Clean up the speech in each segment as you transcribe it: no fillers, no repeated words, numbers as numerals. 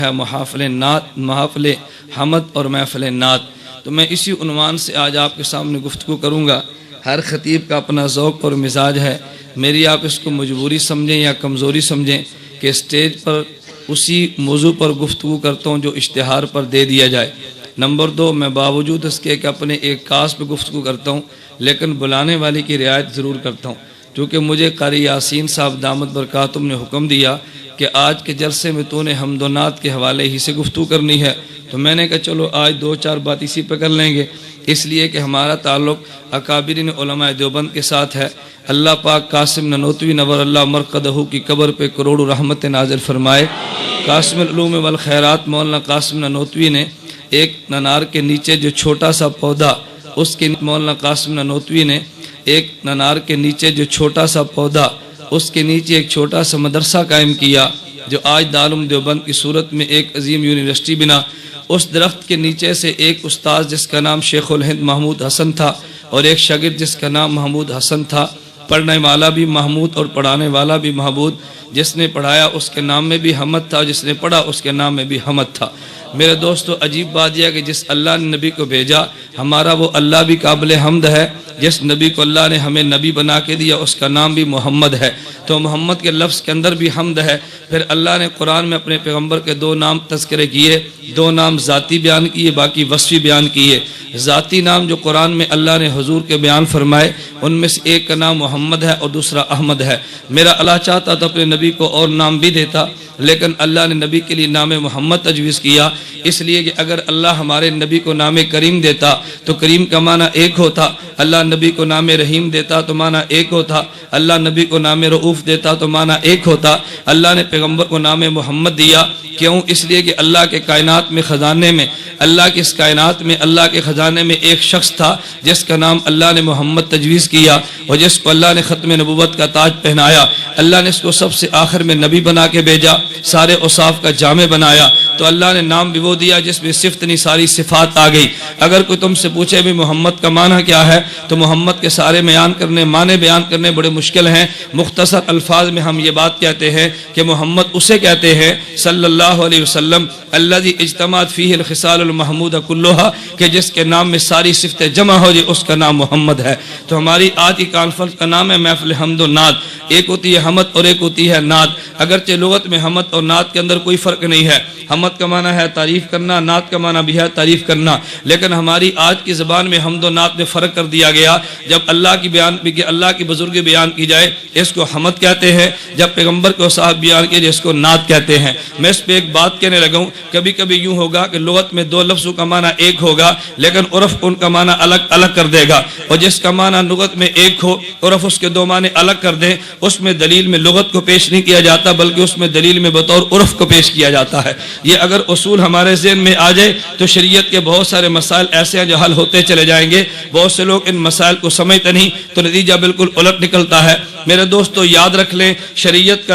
ہے محافل حمد اور محفل نعت۔ تو میں اسی عنوان سے آج آپ کے سامنے گفتگو کروں گا۔ ہر خطیب کا اپنا ذوق اور مزاج ہے، میری آپ اس کو مجبوری سمجھیں یا کمزوری سمجھیں کہ اسٹیج پر اسی موضوع پر گفتگو کرتا ہوں جو اشتہار پر دے دیا جائے۔ نمبر 2، میں باوجود اس کے کہ اپنے ایک کاس پہ گفتگو کرتا ہوں لیکن بلانے والے کی رعایت ضرور کرتا ہوں، کیونکہ مجھے قاری یاسین صاحب دامت برکاتہم نے حکم دیا کہ آج کے جلسے میں تو نے حمد و نعت کے حوالے ہی سے گفتگو کرنی ہے، تو میں نے کہا چلو آج 2-4 بات اسی پہ کر لیں گے، اس لیے کہ ہمارا تعلق اکابرین علماء دیوبند کے ساتھ ہے۔ اللہ پاک قاسم ننوتوی نور اللہ مرقدہ کی قبر پہ کروڑوں رحمت نازل فرمائے۔ قاسم العلوم والخیرات مولانا قاسم ننوتوی نے ایک ننار کے نیچے جو چھوٹا سا پودا، اس کے مولانا قاسم ننوتوی نے ایک ننار کے نیچے جو چھوٹا سا پودا، اس کے نیچے ایک چھوٹا سا مدرسہ قائم کیا جو آج دارالعلوم دیوبند کی صورت میں ایک عظیم یونیورسٹی بنا۔ اس درخت کے نیچے سے ایک استاد جس کا نام شیخ الہند محمود حسن تھا اور ایک شاگرد جس کا نام محمود حسن تھا، پڑھنے والا بھی محمود اور پڑھانے والا بھی محمود، جس نے پڑھایا اس کے نام میں بھی حمد تھا، جس نے پڑھا اس کے نام میں بھی حمد تھا۔ میرے دوستو، عجیب بات یہ کہ جس اللہ نے نبی کو بھیجا، ہمارا وہ اللہ بھی قابل حمد ہے۔ جس نبی کو اللہ نے ہمیں نبی بنا کے دیا اس کا نام بھی محمد ہے، تو محمد کے لفظ کے اندر بھی حمد ہے۔ پھر اللہ نے قرآن میں اپنے پیغمبر کے 2 نام تذکرے کیے، 2 نام ذاتی بیان کیے، باقی وصفی بیان کیے۔ ذاتی نام جو قرآن میں اللہ نے حضور کے بیان فرمائے، ان میں سے ایک کا نام محمد ہے اور دوسرا احمد ہے۔ میرا اللہ چاہتا تو اپنے نبی کو اور نام بھی دیتا، لیکن اللہ نے نبی کے لیے نام محمد تجویز کیا، اس لیے کہ اگر اللہ ہمارے نبی کو نام کریم دیتا تو کریم کا معنی ایک ہوتا، اللہ نبی کو نام رحیم دیتا تو معنی ایک ہوتا، اللہ نبی کو نام رؤوف دیتا تو معنی ایک ہوتا۔ اللہ نے پیغمبر کو نام محمد دیا، کیوں؟ اس لیے کہ اللہ کے کائنات میں خزانے میں، اللہ کی اس کائنات میں، اللہ کے خزانے میں ایک شخص تھا جس کا نام اللہ نے محمد تجویز کیا اور جس کو اللہ نے ختم نبوت کا تاج پہنایا۔ اللہ نے اس کو سب سے آخر میں نبی بنا کے بھیجا، سارے اوصاف کا جامع بنایا، تو اللہ نے نام بھی وہ دیا جس میں صفت نہیں ساری صفات آ گئی۔ اگر کوئی تم سے پوچھے بھی محمد کا معنی کیا ہے تو محمد کے سارے معنی بیان کرنے بڑے مشکل ہیں۔ مختصر الفاظ میں ہم یہ بات کہتے ہیں کہ محمد اسے کہتے ہیں صلی اللہ علیہ وسلم الذی اجتمعت فیہ الخصال المحمودہ کلھا، کہ جس کے نام میں ساری صفتیں جمع ہو جائے اس کا نام محمد ہے۔ تو ہماری آج کی کانفرنس کا نام ہے محفل حمد و نعت۔ ایک ہوتی ہے حمد اور ایک ہوتی ہے نعت۔ اگرچہ لغت میں حمد اور نعت کے اندر کوئی فرق نہیں ہے، حمد کا معنی ہے تعریف کرنا، نعت کا معنی بھی ہے تعریف کرنا، لیکن ہماری آج کی زبان میں حمد و نعت میں فرق کر دیا گیا۔ جب اللہ کی بزرگی بیان کی جائے اس کو حمد کہتے ہیں، جب پیغمبر کو صاحب بیان کیے جس کو نعت کہتے ہیں۔ میں اس پہ ایک بات کہنے لگا ہوں، کبھی کبھی یوں ہوگا کہ لغت میں 2 لفظوں کا معنی ایک ہوگا لیکن عرف ان کا معنی الگ الگ کر دے گا، اور جس کا معنی لغت میں ایک ہو عرف اس کے 2 معنی الگ کر دیں، اس میں دلیل میں لغت کو پیش نہیں کیا جاتا بلکہ اس میں دلیل میں بطور عرف کو پیش کیا جاتا ہے۔ یہ اگر اصول ہمارے ذہن میں آ جائے تو شریعت کے بہت سارے مسائل ایسے ہیں جو حل ہوتے چلے جائیں گے۔ بہت سے لوگ ان مسائل کو سمجھتے نہیں تو نتیجہ بالکل الٹ نکلتا ہے۔ میرے دوستو یاد رکھ لیں، شریعت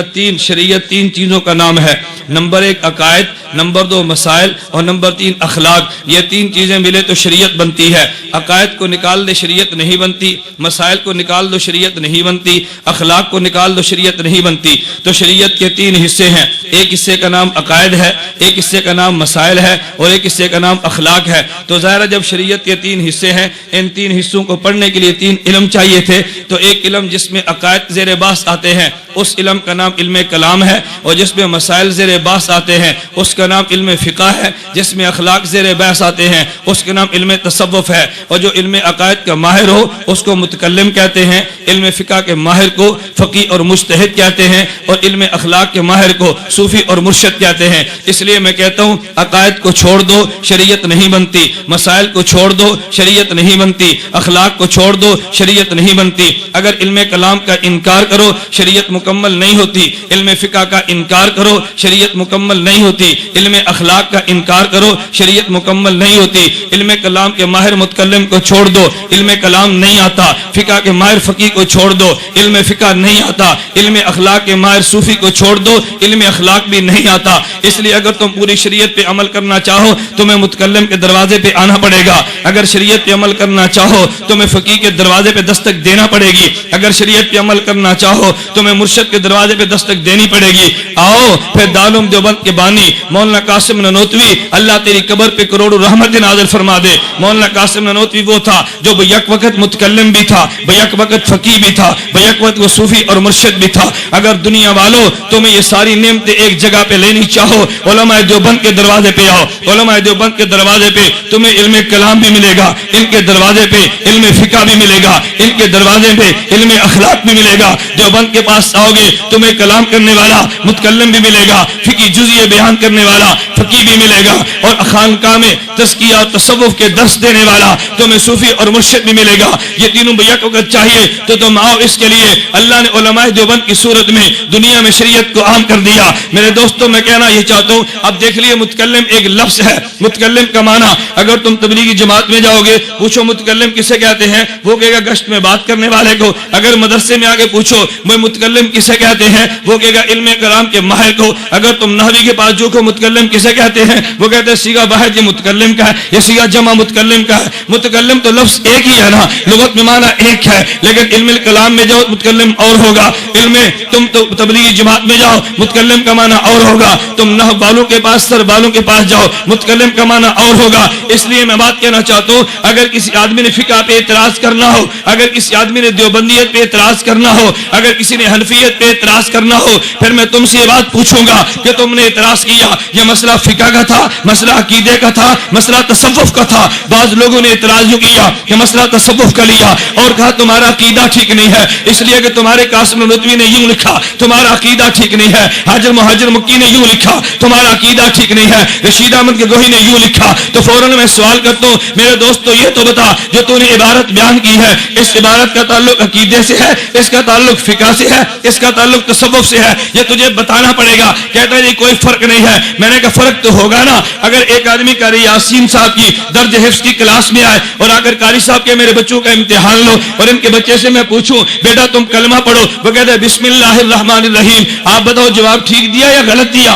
3 چیزوں کا نام ہے۔ نمبر 1 عقائد، نمبر 2 مسائل اور نمبر 3 اخلاق۔ یہ 3 چیزیں ملے تو شریعت بنتی ہے۔ عقائد کو نکال دے شریعت نہیں بنتی، مسائل کو نکال دو شریعت نہیں بنتی، اخلاق کو نکال دو شریعت نہیں بنتی۔ تو شریعت کے 3 حصے ہیں، ایک حصے کا نام عقائد ہے، ایک حصے کا نام مسائل ہے اور ایک حصے کا نام اخلاق ہے۔ تو ظاہر جب شریعت کے 3 حصے ہیں، ان 3 حصوں کو پڑھنے کے لیے 3 علم چاہیے تھے، تو ایک علم جس میں عقائد زیر بحث آتے ہیں اس علم کا نام علم کلام ہے، اور جس میں مسائل زیر بحث آتے ہیں اس کا نام علم فقہ ہے، جس میں اخلاق زیر بحث آتے ہیں اس کا نام علم تصوف ہے، اور جو علم عقائد کا ماہر ہو اس کو متکلم کہتے ہیں، علم فقہ کے ماہر کو فقیہ اور مجتہد کہتے ہیں، اور علم اخلاق کے ماہر کو صوفی اور مرشد کہتے ہیں۔ اس لیے میں کہتا ہوں عقائد کو چھوڑ دو شریعت نہیں بنتی، مسائل کو چھوڑ دو شریعت نہیں بنتی، اخلاق کو چھوڑ دو شریعت نہیں بنتی۔ اگر علم کلام کا انکار کرو شریعت مکمل نہیں ہوتی، علم فقہ کا انکار کرو شریعت مکمل نہیں ہوتی، علم اخلاق کا انکار کرو شریعت مکمل نہیں ہوتی۔ علم کلام کے ماہر متکلم کو چھوڑ دو، علم کلام نہیں آتا، فقہ کے ماہر فقیہ کو چھوڑ دو، علم فقہ نہیں آتا، علم اخلاق کے ماہر صوفی کو چھوڑ دو، علم اخلاق بھی نہیں آتا۔ اس لیے اگر تم پوری شریعت پہ عمل کرنا چاہو تمہیں متکلم کے دروازے پہ آنا پڑے گا، اگر شریعت پہ عمل کرنا چاہو تمہیں فقیہ کے دروازے پہ دستک دینا پڑے گی، اگر شریعت پہ عمل کرنا چاہو تمہیں مرشد کے دروازے پہ دستک دینی پڑے گی۔ آؤ پھر دارالعلوم دیوبند کے بانی مولانا مولانا قاسم نانوتوی اللہ تیری قبر پہ کروڑوں رحمت نازل فرما دے. مولانا قاسم نانوتوی وہ تھا جو بیک وقت متکلم بھی تھا, بیک وقت فقیہ بھی تھا, بیک وقت وہ صوفی اور مرشد بھی تھا. اگر دنیا والوں تمہیں یہ ساری نعمتیں ایک جگہ پہ لینی چاہو, علماء دیوبند کے دروازے پہ آؤ. علماء دیوبند کے دروازے پہ تمہیں علم کلام بھی ملے گا, ان کے دروازے پہ علم فقہ بھی ملے گا, ان کے دروازے پہ علم اخلاق بھی ملے گا. دیوبند کے پاس آؤ گے تمہیں کلام کرنے والا متکلم بھی ملے گا, فقہ جزئی بیان کرنے والا فقیہ بھی ملے گا, اور خانقاہ میں تزکیہ اور تصوف کے درس دینے والا تمہیں صوفی اور مرشد بھی ملے گا. یہ تینوں بیک وقت چاہیے تو تم آؤ. اس کے لیے اللہ نے علماء دیوبند کی صورت میں دنیا میں شریعت کو عام کر دیا. میرے دوستوں میں کہنا یہ چاہتا ہوں, اب دیکھ لیے متکلم ایک لفظ ہے. متکلم کا معنی اگر تم تبلیغی جماعت میں جاؤ گے پوچھو متکلم کسے کہتے ہیں, وہ کہے گا گشت میں بات کرنے والے کو. اگر مدرسے میں آگے پوچھو وہ متکلم کسے کہتے ہیں, وہ کہے گا علم کلام کے ماہر کو. اگر تم نحوی کے پاس جو کو متکلم کسے کہتے ہیں, وہ کہتے ہیں صیغہ واحد یہ متکلم کا ہے, یہ صیغہ جمع متکلم کا ہے. متکلم تو لفظ ایک ہی ہے نا, لغت میں معنی ایک ہے, لیکن علم کلام میں جاؤ متکلم اور ہوگا. علم تم تو تبلیغی جماعت میں جاؤ متکلم کا معنی اور ہوگا. تم نحو والوں کے پاس سر والوں کے پاس جاؤ متکلم کا معنی اور ہوگا. اس لیے میں بات کہنا چاہتا ہوں, اگر کسی آدمی نے فقہ پہ اعتراض کرنا ہو, اگر کسی آدمی نے دیوبندیت پہ اعتراض کرنا ہو, اگر کسی نے حنفیت پہ اعتراض کرنا ہو, پھر میں تم سے یہ بات پوچھوں گا کہ تم نے اعتراض کیا یہ مسئلہ فقہ کا تھا, مسئلہ عقیدے کا تھا, مسئلہ تصوف کا تھا. بعض لوگوں نے اعتراض یوں کیا کہ مسئلہ تصوف کا لیا اور کہا تمہارا عقیدہ ٹھیک نہیں ہے, اس لیے کہ تمہارے قاسم نانوتوی نے یوں لکھا تمہارا عقیدہ ٹھیک نہیں ہے, حاجر مہاجر مکی نے یوں لکھا تمہارا عقیدہ ٹھیک نہیں ہے, رشید احمد کے گوہی نے یوں لکھا. تو فوراً میں سوال کرتا ہوں میرے دوستو یہ تو بتا جو تو نے عبارت بیان کی ہے اس عبارت کا تعلق عقیدے سے ہے, اس کا تعلق فقہ سے ہے, اس کا تعلق تصوف سے ہے, یہ تجھے بتانا پڑے گا. کہتا ہے کوئی فرق نہیں ہے. میں نے کہا فرق تو ہوگا نا. اگر ایک آدمی قاری یاسین صاحب کی درج حفظ کی کلاس میں آئے اور اگر قاری صاحب کے میرے بچوں کا امتحان لو اور ان کے بچے سے میں پوچھوں بیٹا تم کلمہ پڑھو, وہ کہتا ہے بسم اللہ الرحمن الرحیم, آپ بتاؤ جواب ٹھیک دیا یا غلط دیا؟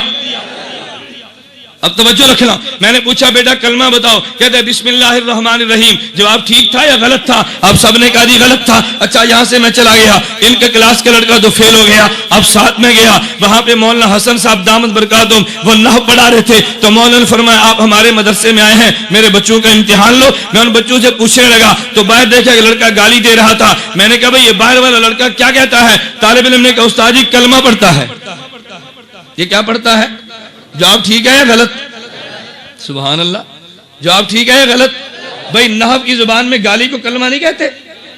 اب توجہ رکھنا. میں نے پوچھا بیٹا کلمہ بتاؤ, کہتے ہیں بسم اللہ الرحمن الرحیم, جواب ٹھیک تھا یا غلط تھا؟ اب سب نے کہا جی غلط تھا. اچھا یہاں سے میں چلا گیا, ان کے کلاس کا لڑکا تو فیل ہو گیا. اب ساتھ میں گیا, وہاں پہ مولانا حسن صاحب دامت برکاتہم وہ نحو پڑھا رہے تھے. تو مولانا نے فرمایا آپ ہمارے مدرسے میں آئے ہیں, میرے بچوں کا امتحان لو. میں ان بچوں سے پوچھنے لگا تو باہر دیکھا کہ لڑکا گالی دے رہا تھا. میں نے کہا بھائی یہ باہر والا لڑکا کیا کہتا ہے؟ طالب علم نے کہا استاد جی کلمہ پڑھتا ہے. یہ کیا پڑھتا ہے؟ جواب ٹھیک ہے یا غلط؟ سبحان اللہ, جواب ٹھیک ہے یا غلط؟ بھائی نحو کی زبان میں گالی کو کلمہ نہیں کہتے.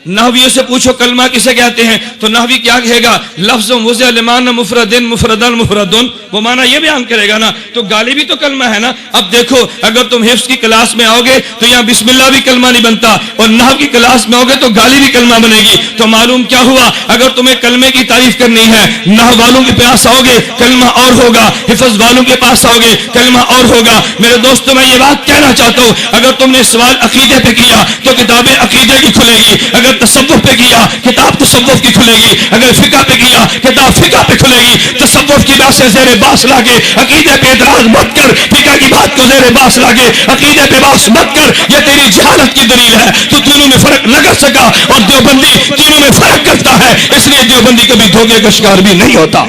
نحویوں سے پوچھو کلمہ کسے کہتے ہیں تو نحوی کیا کہے گا؟ لفظ وضع لمعنی مفردن مفردن مفردن, وہ معنی یہ بیان کرے گا نا. تو گالی بھی تو کلمہ ہے نا. اب دیکھو اگر تم حفظ کی کلاس میں آؤ گے تو یہاں بسم اللہ بھی کلمہ نہیں بنتا, اور نحو کی کلاس میں آؤ گے تو گالی بھی کلمہ بنے گی. تو معلوم کیا ہوا, اگر تمہیں کلمے کی تعریف کرنی ہے نحو والوں کے پاس آؤ گے کلمہ اور ہوگا, حفظ والوں کے پاس آؤ گے کلمہ اور ہوگا. میرے دوستوں میں یہ بات کہنا چاہتا ہوں, اگر تم نے سوال عقیدے پہ کیا تو کتابیں عقیدے کی کھلے گی, اگر تصوف پہ کیا کتاب تصوف کی کھلے گی, اگر فقہ پہ کیا کتاب فقہ پہ کھلے گی. تصوف کی بات سے زیر باس لاگے عقیدے پہ اعتراض مت کر, فقہ کی بات کو زیر باس لاگے عقیدے پہ باس مت کر, یہ تیری جہالت کی دلیل ہے. تو تینوں میں فرق نہ کر سکا اور دیوبندی تینوں میں فرق کرتا ہے, اس لیے دیوبندی کبھی دھوکے کا شکار بھی نہیں ہوتا.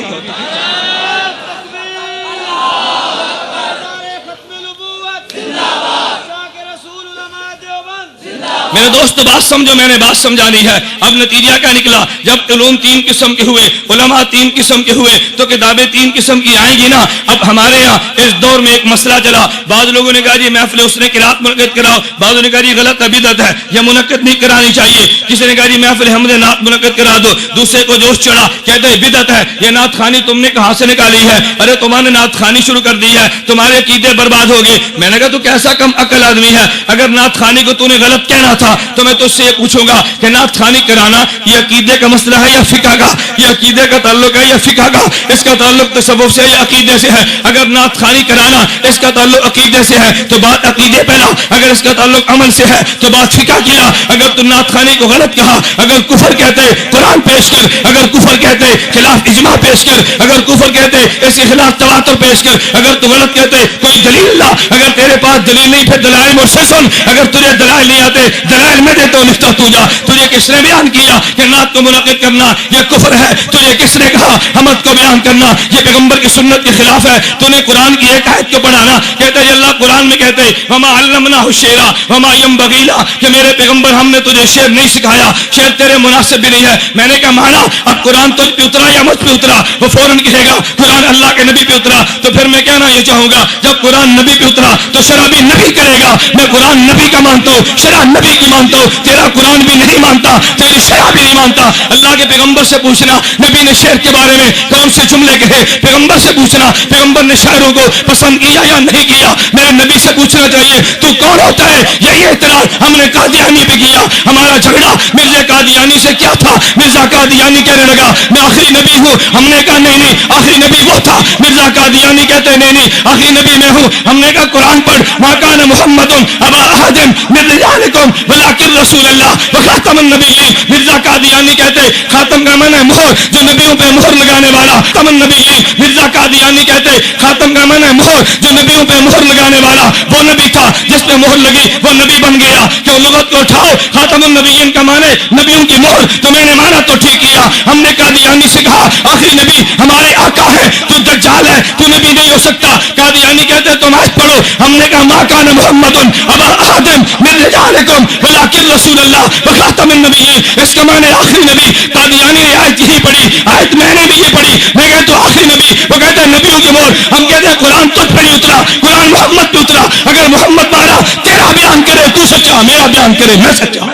میرے دوست بات سمجھو, میں نے بات سمجھانی ہے. اب نتیجہ کیا نکلا, جب علوم تین قسم کے ہوئے, علماء تین قسم کے ہوئے, تو کتابیں تین قسم کی آئیں گی نا. اب ہمارے یہاں اس دور میں ایک مسئلہ چلا, بعض لوگوں نے کہا جی محفل اس نے قرات منعقد کراؤ, بعضوں نے کہا جی غلط ہے بدعت ہے یہ منعقد نہیں کرانی چاہیے, کسی نے کہا جی محفل حمد نعت منعقد کرا دو, دوسرے کو جوش چڑھا کہتے ہیں بدعت ہے یہ نعت خوانی تم نے کہاں سے نکالی ہے, ارے تمہارے نعت خوانی شروع کر دی ہے, تمہارے عقیدے برباد ہو گئے. میں نے کہا تو کیسا کم عقل آدمی ہے, اگر نعت خوانی کو تو نے غلط کہنا تھا تو میں تو اس سے یہ پوچھوں گا کہ نعت خوانی کرانا یہ عقیدے کا مسئلہ ہے یا فقہ کا, یہ عقیدے کا تعلق ہے یا فقہ کا, اس کا تعلق تصوف سے یا عقیدے سے ہے. اگر نعت خوانی کرانا اس کا تعلق عقیدے سے ہے تو بات عقیدے پہ لا, اگر اس کا تعلق عمل سے ہے تو بات فقہ کی لا. اگر تو نعت خوانی کو غلط کہا, اگر کفر کہتے قرآن پیش کر, اگر کفر کہتے خلاف اجماع پیش کر, اگر کفر کہتے اس کے خلاف تواتر پیش کر, اگر تو غلط کہتے کوئی دلیل لا, اگر تیرے پاس دلیل نہیں پھر دلائل مجھ سے سن, اگر تجھے دلائل نہیں آتے دلائل میں دیتا ہوں، لکھتا تو جا۔ تجھے کس نے بیان کیا کہ نعت کو منعقد کرنا یہ کفر ہے؟ تجھے کس نے کہا حمد کو بیان کرنا یہ پیغمبر کی سنت کے خلاف ہے؟ تو نے قرآن کی ایک آیت کو پڑھانا، کہتا ہے اللہ قرآن میں کہتے وما علمناہ الشعر وما ينبغي له کہ میرے پیغمبر ہم نے تجھے شعر نہیں سکھایا، شعر تیرے مناسب بھی نہیں ہے۔ میں نے کہا مانا اب قرآن تجھ پہ اترا یا مجھ پہ اترا؟ وہ فوراً کہے گا قرآن اللہ کے نبی پہ اترا۔ تو پھر میں کہنا یہ چاہوں گا جب قرآن نبی پہ اترا تو شرع بھی نبی کرے گا۔ میں قرآن نبی کا مانتا ہوں، شرع نبی کی مانتا ہوں، تیرا قرآن بھی نہیں مانتا، تیری شرع بھی نہیں مانتا۔ اللہ کے پیغمبر سے پوچھنا نبی نے شعر کے بارے میں کون سے جملے کہے، پیغمبر سے پوچھنا پیغمبر نے شاعروں کو پسند کیا یا نہیں کیا۔ میرے نبی سے پوچھنا چاہیے تو کون ہوتا ہے؟ یہی اعتراض ہم نے قادیانی پہ کیا۔ ہمارا جھگڑا مرزا قادیانی سے کیا تھا؟ مرزا قادیانی کہنے لگا میں آخری نبی ہوں، ہم نے کہا نہیں نہیں آخری نبی وہ تھا۔ مرزا قادیانی کہتے نہیں نہیں آخری نبی میں ہوں، ہم نے کہا قرآن پڑھ ما کان محمد ابا احد من رجالکم ولکن رسول اللہ وخاتم النبیین۔ مرزا قادیانی کہتے خاتم کا معنی ہے مہر، جو نبیوں پہ مہر لگانے والا، خاتم النبیین۔ مرزا قادیانی کہتے خاتم کا معنی ہے مہر، جو نبیوں پہ مہر لگانے والا وہ نبی تھا جس پہ مہر لگی وہ نبی بن گیا۔ کہ لغت کو اٹھاؤ، خاتم النبیین کا معنی نبیوں کی مہر، تو میں نے مانا تو ٹھیک کیا۔ ہم نے قادیانی سے کہا آخری نبی ہمارے آقا ہے، تو دجال ہے، تو نبی نہیں ہو سکتا۔ قادیانی کہتے تم آج پڑھو، ہم نے کہا ما کان محمد ابا احد من رجالکم ولکن رسول اللہ وخاتم النبیین۔ اس کا معنی آخری نبی۔ قادیانی نے آیت یہی پڑھی، آیت میں نے بھی یہ پڑھی، میں کہتا تو آخری نبی، وہ کہتے ہیں نبیوں کی مہر۔ ہم کہتے ہیں قرآن تجھ پہ نہیں اترا، قرآن محمد پہ اترا۔ اگر محمد مارا تیرا بیان کرے تو سچا، میرا بیان کرے میں سچا۔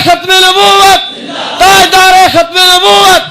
ختم نبوت، تاجدار ختم نبوت۔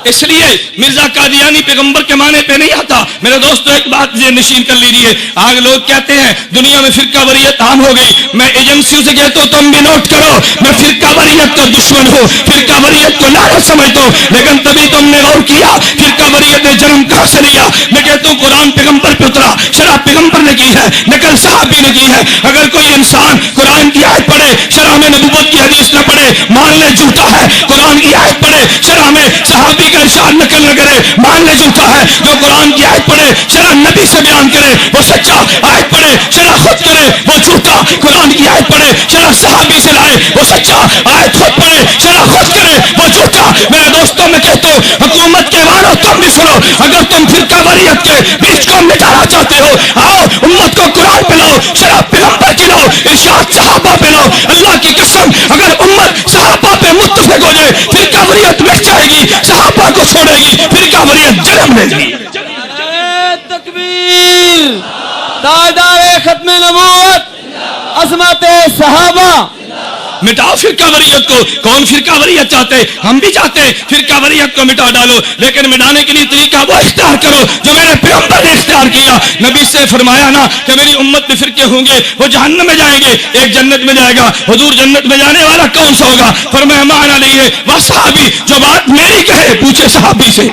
اس لیے مرزا قادیانی پیغمبر کے معنی پہ نہیں آتا۔ میرے دوستو ایک بات یہ نشین کر لیجیے، آج لوگ کہتے ہیں دنیا میں فرقہ واریت عام ہو گئی۔ میں ایجنسیوں سے کہتا ہوں تم بھی نوٹ کرو، میں فرقہ واریت کا دشمن ہوں، فرقہ واریت کو لعنت سمجھتا ہوں، لیکن تبھی تم نے غور کیا فرقہ واریت نے جنم کہاں سے لیا۔ میں کہتا ہوں قرآن پیغمبر پہ اترا، شرع پیغمبر نے کی ہے، نقل صحابی نے کی ہے۔ اگر کوئی انسان قرآن کی آیت پڑھے شرع میں نبوت کی حدیث نہ پڑھے مان لے جھوٹا ہے، قرآن کی آیت پڑھے شرع میں صحابی کا ارشاد نقل نہ کرے مان لے جھوٹا ہے۔ جو قرآن کی آیت پڑھے شرع نبی سے بیان کرے وہ سچا، آیت پڑھے شرع خود کرے وہ جھوٹا۔ قرآن کی آیت پڑھے شرع صحابی سے لائے وہ سچا، آیت خود پڑھے شرع خود کرے وہ جھوٹا۔ میرے دوستوں میں کہتا ہوں حکومت کے وارو تم بھی سنو، اگر تم فرقہ واریت کے بیچ کو مٹانا چاہتے ہو آؤ امت کو قرآن پہ لاؤ، شرع پیغمبر کی لاؤ، ارشاد صحابہ پہ لاؤ۔ اللہ کی قسم اگر امت صحابہ پہ متفق ہو جائے فرقہ واریت مٹ جائے گی، صحابہ کو چھوڑے گی، فرقہ واریت جنم لے گی۔ تکبیر، تاجدار ختم نبوت، عظمت صحابہ۔ مٹاؤ فرقہ واریت کو۔ کون فرقہ واریت چاہتے؟ ہم بھی چاہتے ہیں فرقہ واریت کو مٹا ڈالو، لیکن مٹانے کے لیے طریقہ وہ اختیار کرو جو میرے پیغمبر نے اختیار کیا۔ نبی سے فرمایا نا کہ میری امت میں فرقے ہوں گے، وہ جہنم میں جائیں گے، ایک جنت میں جائے گا۔ حضور جنت میں جانے والا کون سا ہوگا؟ فرمایا معنی نہیں ہے وہ صحابی جو بات میری کہے پوچھے صحابی سے،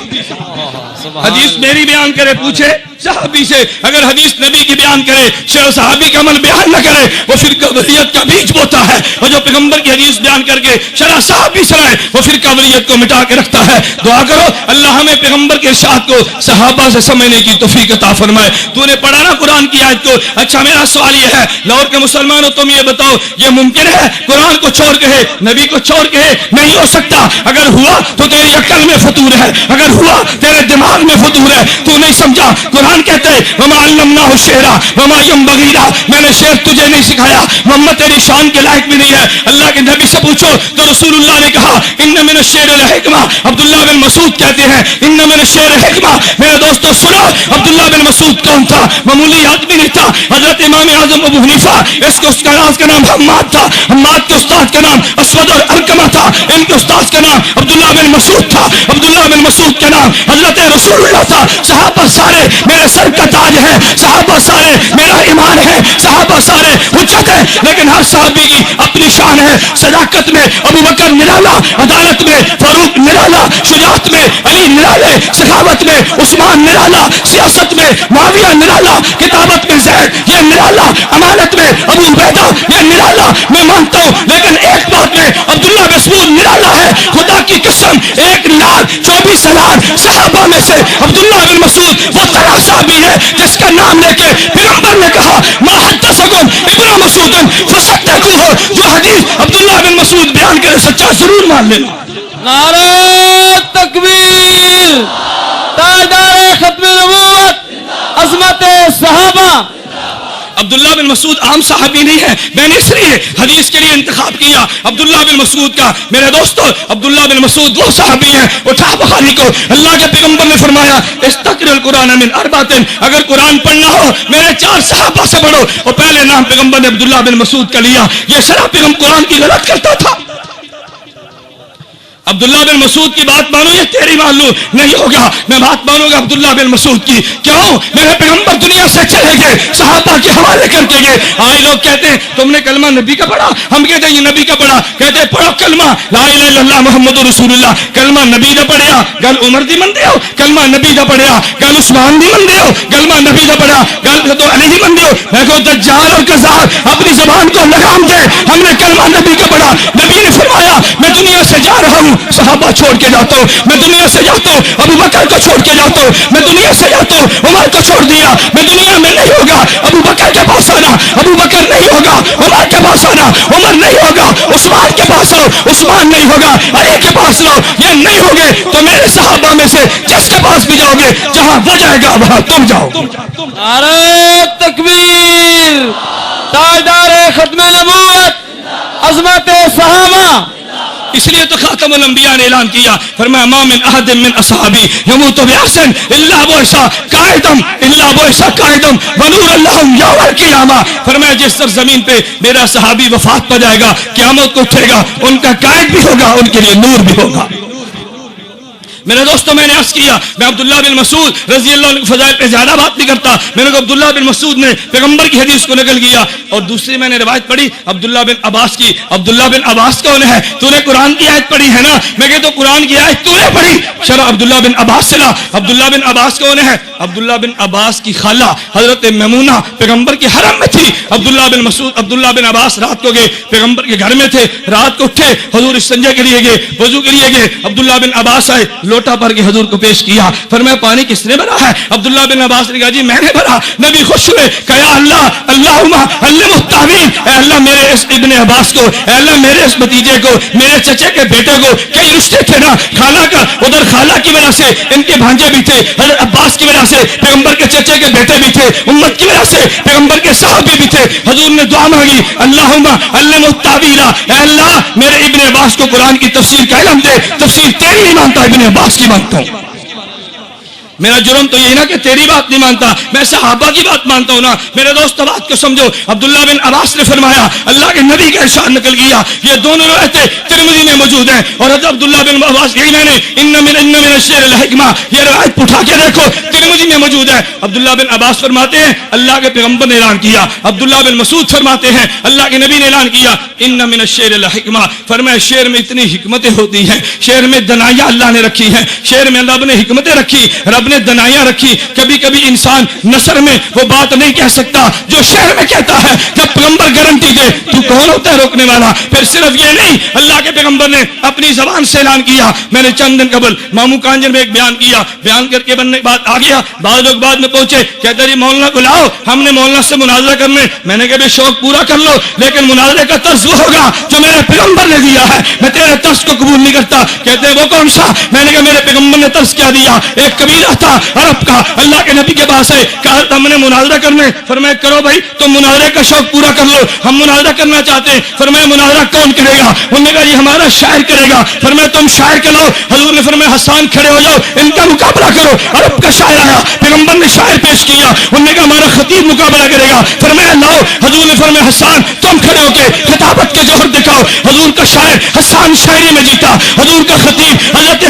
حدیث میری بیان کرے پوچھے صحابی سے۔ اگر حدیث نبی کی بیان کرے شرع صحابی کا عمل بیان نہ کرے وہ فرقہ واریت کا بیج بوتا ہے، اور جو پیغمبر کی حدیث بیان کر کے شرع صحابی سے لائے وہ فرقہ واریت کو مٹا کے رکھتا ہے۔ دعا کرو اللہ ہمیں پیغمبر کے ارشاد کو صحابہ سے سمجھنے کی توفیق عطا فرمائے۔ تو نے پڑھا نا قرآن کی آیت کو؟ اچھا میرا سوال یہ ہے لاہور کے مسلمانوں تم یہ بتاؤ یہ ممکن ہے قرآن کو چھوڑ کے نبی کو چھوڑ کے؟ نہیں ہو سکتا۔ اگر ہوا تو تیری عقل میں فطور ہے، اگر ہوا تیرے دماغ میں فطور ہے، تو نہیں سمجھا۔ قرآن کہتے ہیں وما علمناہ الشعر وما ينبغي له، میں نے شعر تجھے نہیں سکھایا، محمد تیری شان کے لائق بھی نہیں ہے۔ اللہ کے نبی سے پوچھو تو رسول اللہ نے کہا ان من الشعر الحکمہ۔ عبداللہ بن مسعود کہتے ہیں ان من الشعر الحکمہ۔ میرے دوستو سنو عبداللہ بن مسعود کون تھا؟ معمولی آدمی نہیں تھا، حضرت امام اعظم ابو حنیفہ اس کے استاد کا نام حماد تھا، حماد کے استاد کا نام اسود اور علقمہ تھا، ان کے استاد کا نام عبداللہ بن مسعود تھا، عبداللہ بن مسعود کا نام حضرت رسول اللہ تھا۔ صحابہ سارے میرے سر کا تاج ہے، صحابہ سارے میرا ایمان ہے، صحابہ سارے حجت ہے، لیکن ہر صحابی کی اپنی شان ہے۔ صداقت میں ابو بکر نرالا، عدالت میں فاروق نرالا، شجاعت میں علی نرالے، سخاوت میں عثمان نرالا، سیاست میں معاویہ نرالا، کتابت میں زید یہ نرالا، امانت میں ابو عبیدہ یہ نرالا۔ میں مانتا ہوں لیکن ایک بات میں عبداللہ بن مسعود نرالا ہے، خدا کی قسم 1,24,000 صحابہ میں سے عبداللہ بن مسعود وہ تنہا صحابی جس کا نام لے کے پیغمبر نے کہا ما حدثکم ابن مسعود فصدقوہ، جو حدیث عبداللہ بن مسعود بیان کرے سچا ضرور مان لینا۔ نعرہ تکبیر، تاجدار ختم نبوت، عظمت صحابہ۔ عبداللہ بن مسعود عام صحابی نہیں ہے، میں نے اس لیے حدیث کے لیے انتخاب کیا عبداللہ بن مسعود کا۔ میرے دوستو عبداللہ بن مسعود وہ صحابی ہیں، اٹھا بخاری کو، اللہ کے پیغمبر نے فرمایا استقر القرآن من اربعۃ، اگر قرآن پڑھنا ہو میرے 4 صحابہ سے پڑھو، اور پہلے نام پیغمبر نے عبداللہ بن مسعود کا لیا۔ یہ شرح پیغمبر قرآن کی غلط کرتا تھا۔ عبداللہ بن مسعود کی بات مانو، یہ تیری مان لوں نہیں ہوگا، میں بات مانوں گا عبداللہ بن مسعود کی۔ کیوں؟ میرے پیغمبر دنیا سے چلے گئے، صحابہ کے حوالے کر کے گئے۔ آئے لوگ کہتے ہیں تم نے کلمہ نبی کا پڑھا، ہم کہتے ہیں یہ نبی کا پڑھا، کہتے ہیں پڑھو کلمہ لا الہ الا اللہ محمد رسول اللہ، کلمہ نبی دا پڑھیا گل عمر دی من دیو، کلمہ نبی دا پڑھیا گل عثمان دی من دیو، کلمہ نبی دا پڑھا گل تو علی دی من دیو۔ میں کہوں دجال اور کذاب اپنی زبان کو لگام دے، ہم نے کلمہ نبی کا پڑھا۔ نبی نے فرمایا میں دنیا سے جا رہا ہوں، صحابہ چھوڑ کے جاتا ہوں، میں دنیا سے جاتا ہوں، ابو بکر کو چھوڑ کے جاتا ہوں، میں دنیا سے جاتا ہوں، عمر کو چھوڑ دیا، میں دنیا میں نہیں ہوگا، ابو بکر کے پاس آنا، ابو بکر نہیں ہوگا، عمر کے پاس آنا، عمر نہیں ہوگا، عثمان کے پاس آؤ، عثمان نہیں ہوگا، علی کے پاس آؤ، یہ نہیں ہوگے تو میرے صحابہ میں سے جس کے پاس بھی جاؤ گے جہاں وہ جائے گا وہاں تم جاؤ۔ نعرہ تکبیر، تاجدار ختم نبوت، عظمت صحابہ۔ اس لیے تو خاتم الانبیاء نے اعلان کیا، فرمایا ما من احد من اصحابی یموت بأحسن الا بعث قائدم الا بعث قائدم ونور لهم یوم القیامہ۔ فرمایا جس سرزمین پہ میرا صحابی وفات پا جائے گا قیامت کو اٹھے گا، ان کا قائد بھی ہوگا، ان کے لیے نور بھی ہوگا۔ میرے دوستوں میں نے عرض کیا میں عبداللہ بن مسعود رضی اللہ عنہ فضائل پہ زیادہ بات نہیں کرتا، میں نے کہا عبداللہ بن مسعود نے پیغمبر کی حدیث کو نقل کیا، اور دوسری میں نے روایت پڑھی عبداللہ بن عباس کی۔ عبداللہ بن عباس کون ہے؟ تو نے قرآن کی آیت پڑھی ہے نا؟ میں کہتا ہوں قرآن کی آیت تو نے پڑھی، شرح عبداللہ بن عباس سے لا۔ عبداللہ بن عباس کون ہے؟ عبداللہ بن عباس کی خالہ حضرت میمونہ پیغمبر کے حرم میں تھی۔ عبداللہ بن مسعود عبداللہ بن عباس رات کو گئے، پیغمبر کے گھر میں تھے، رات کو اٹھے، حضور استنجا کے لیے گئے، وضو کے لیے گئے، عبداللہ بن عباس آئے، لوٹا بھر کے حضور کو پیش کیا، فرمایا پانی کس نے بھرا ہے؟ عبداللہ بن عباس نے کہا جی میں نے بھرا۔ نبی خوش ہوئے، کہا یا اللہ اللہم علمہ التاویل، اے اللہ میرے اس ابن عباس کو، اے اللہ میرے اس بھتیجے کو، میرے چچے کے بیٹے کو، کئی رشتے تھے نا، خالہ کا ادھر خالہ کی وجہ سے ان کے بھانجے بھی تھے، حضرت عباس کی وجہ سے پیغمبر کے چچے کے بیٹے بھی تھے، امت کی وجہ سے پیغمبر کے صحابی بھی تھے۔ حضور نے دعا مانگی اللہم علمہ التاویل، اے اللہ میرے ابن عباس کو قرآن کی تفسیر کا علم دے، تفسیر تیری نہیں مانتا ابن عباس کی مانتا ہوں۔ میرا جرم تو یہی نا کہ تیری بات نہیں مانتا، میں صحابہ کی بات مانتا ہوں نا۔ میرے دوست بات کو سمجھو، عبداللہ بن عباس نے فرمایا اللہ کے نبی کا ارشاد نقل کیا، یہ دونوں روایتیں ترمذی میں موجود ہیں، اور حضرت عبداللہ بن عباس یہی میں نے ان من الشعر الحکمہ یہ روایت اٹھا کے دیکھو ترمذی میں موجود ہے۔ عبداللہ بن عباس فرماتے ہیں اللہ کے پیغمبر نے اعلان کیا، عبداللہ بن مسعود فرماتے ہیں اللہ کے نبی نے اعلان کیا ان من الشعر الحکمہ، فرمایا شعر میں اتنی حکمتیں ہوتی ہیں، شعر میں دنائیاں اللہ نے رکھی ہیں، شعر میں اللہ نے حکمتیں رکھی، رب نے دنائیاں رکھی۔ کبھی کبھی انسان نثر میں وہ بات نہیں کہہ سکتا جو شعر میں کہتا ہے، جب پیغمبر گارنٹی دے تو کون ہوتا ہے روکنے والا؟ پھر صرف یہ نہیں، اللہ کے پیغمبر نے اپنی زبان سے اعلان کیا۔ میں نے چند دن قبل مامو کانجن میں ایک بیان کیا، بیان کر کے بننے بات آ گیا، بعض لوگ بعد میں پہنچے کہتے جی مولانا کو لاؤ، ہم نے مولانا سے مناظرہ کرنے، میں نے کہا بھی شوق پورا کر لو لیکن مناظرے کا طرز وہ ہوگا جو میرے پیغمبر نے دیا ہے، میں تیرے طرز کو قبول نہیں کرتا۔ کہتے وہ کون سا؟ میں نے کہا میرے پیغمبر نے طرز کیا دیا، ایک قبیلہ تھا عرب کا، اللہ کے نبی کے پاس ہے، کہا ہم نے مناظرہ کرنے، فرمایا کرو بھائی تم مناظرے کا شوق پورا کر لو، ہم مناظرہ کرنا چاہتے ہیں۔ فرمایا مناظرہ کون کرے گا؟ انہوں نے کہا یہ ہمارا شاعر کرے گا۔ فرمایا تم شاعر کے لاؤ، حضور نے فرمایا حسان کھڑے ہو جاؤ ان کا مقابلہ کرو۔ عرب کا شاعر آیا، پیغمبر نے شاعر پیش کیا، انہوں نے کہا ہمارا خطیب مقابلہ کرے گا۔ فرمایا لاؤ، حضور نے فرمایا حسان تم کھڑے ہو کے خطابت کے جوہر دکھاؤ۔ حضور کا شاعر حسان شاعری میں جیتا، حضور کا خطیب حضرت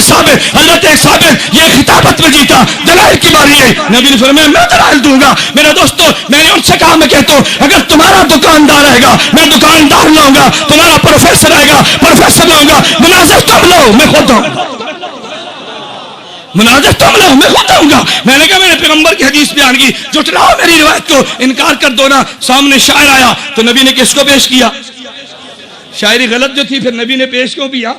ثابت یہ خطابت میں جیتا۔ دلائل کی باری ہے، نبی نے فرمایا میں دلائل دوں گا۔ میرے دوستو میں نے ان سے کہا میں کہتا ہوں اگر تمہارا دکاندار آئے گا میں دکاندار لاؤں گا، تمہارا پروفیسر آئے گا پروفیسر لاؤں گا، مناظر تم لو میں خود ہوں، مناظر تم لو میں خود ہوں گا۔ میں نے کہا میں نے پیغمبر کی حدیث بیان کی، جھٹلاؤ میری روایت کو، انکار کر دو نا۔ سامنے شاعر آیا تو نبی نے کس کو پیش کیا؟ شاعری غلط جو تھی پھر نبی نے پیش کیوں کیا؟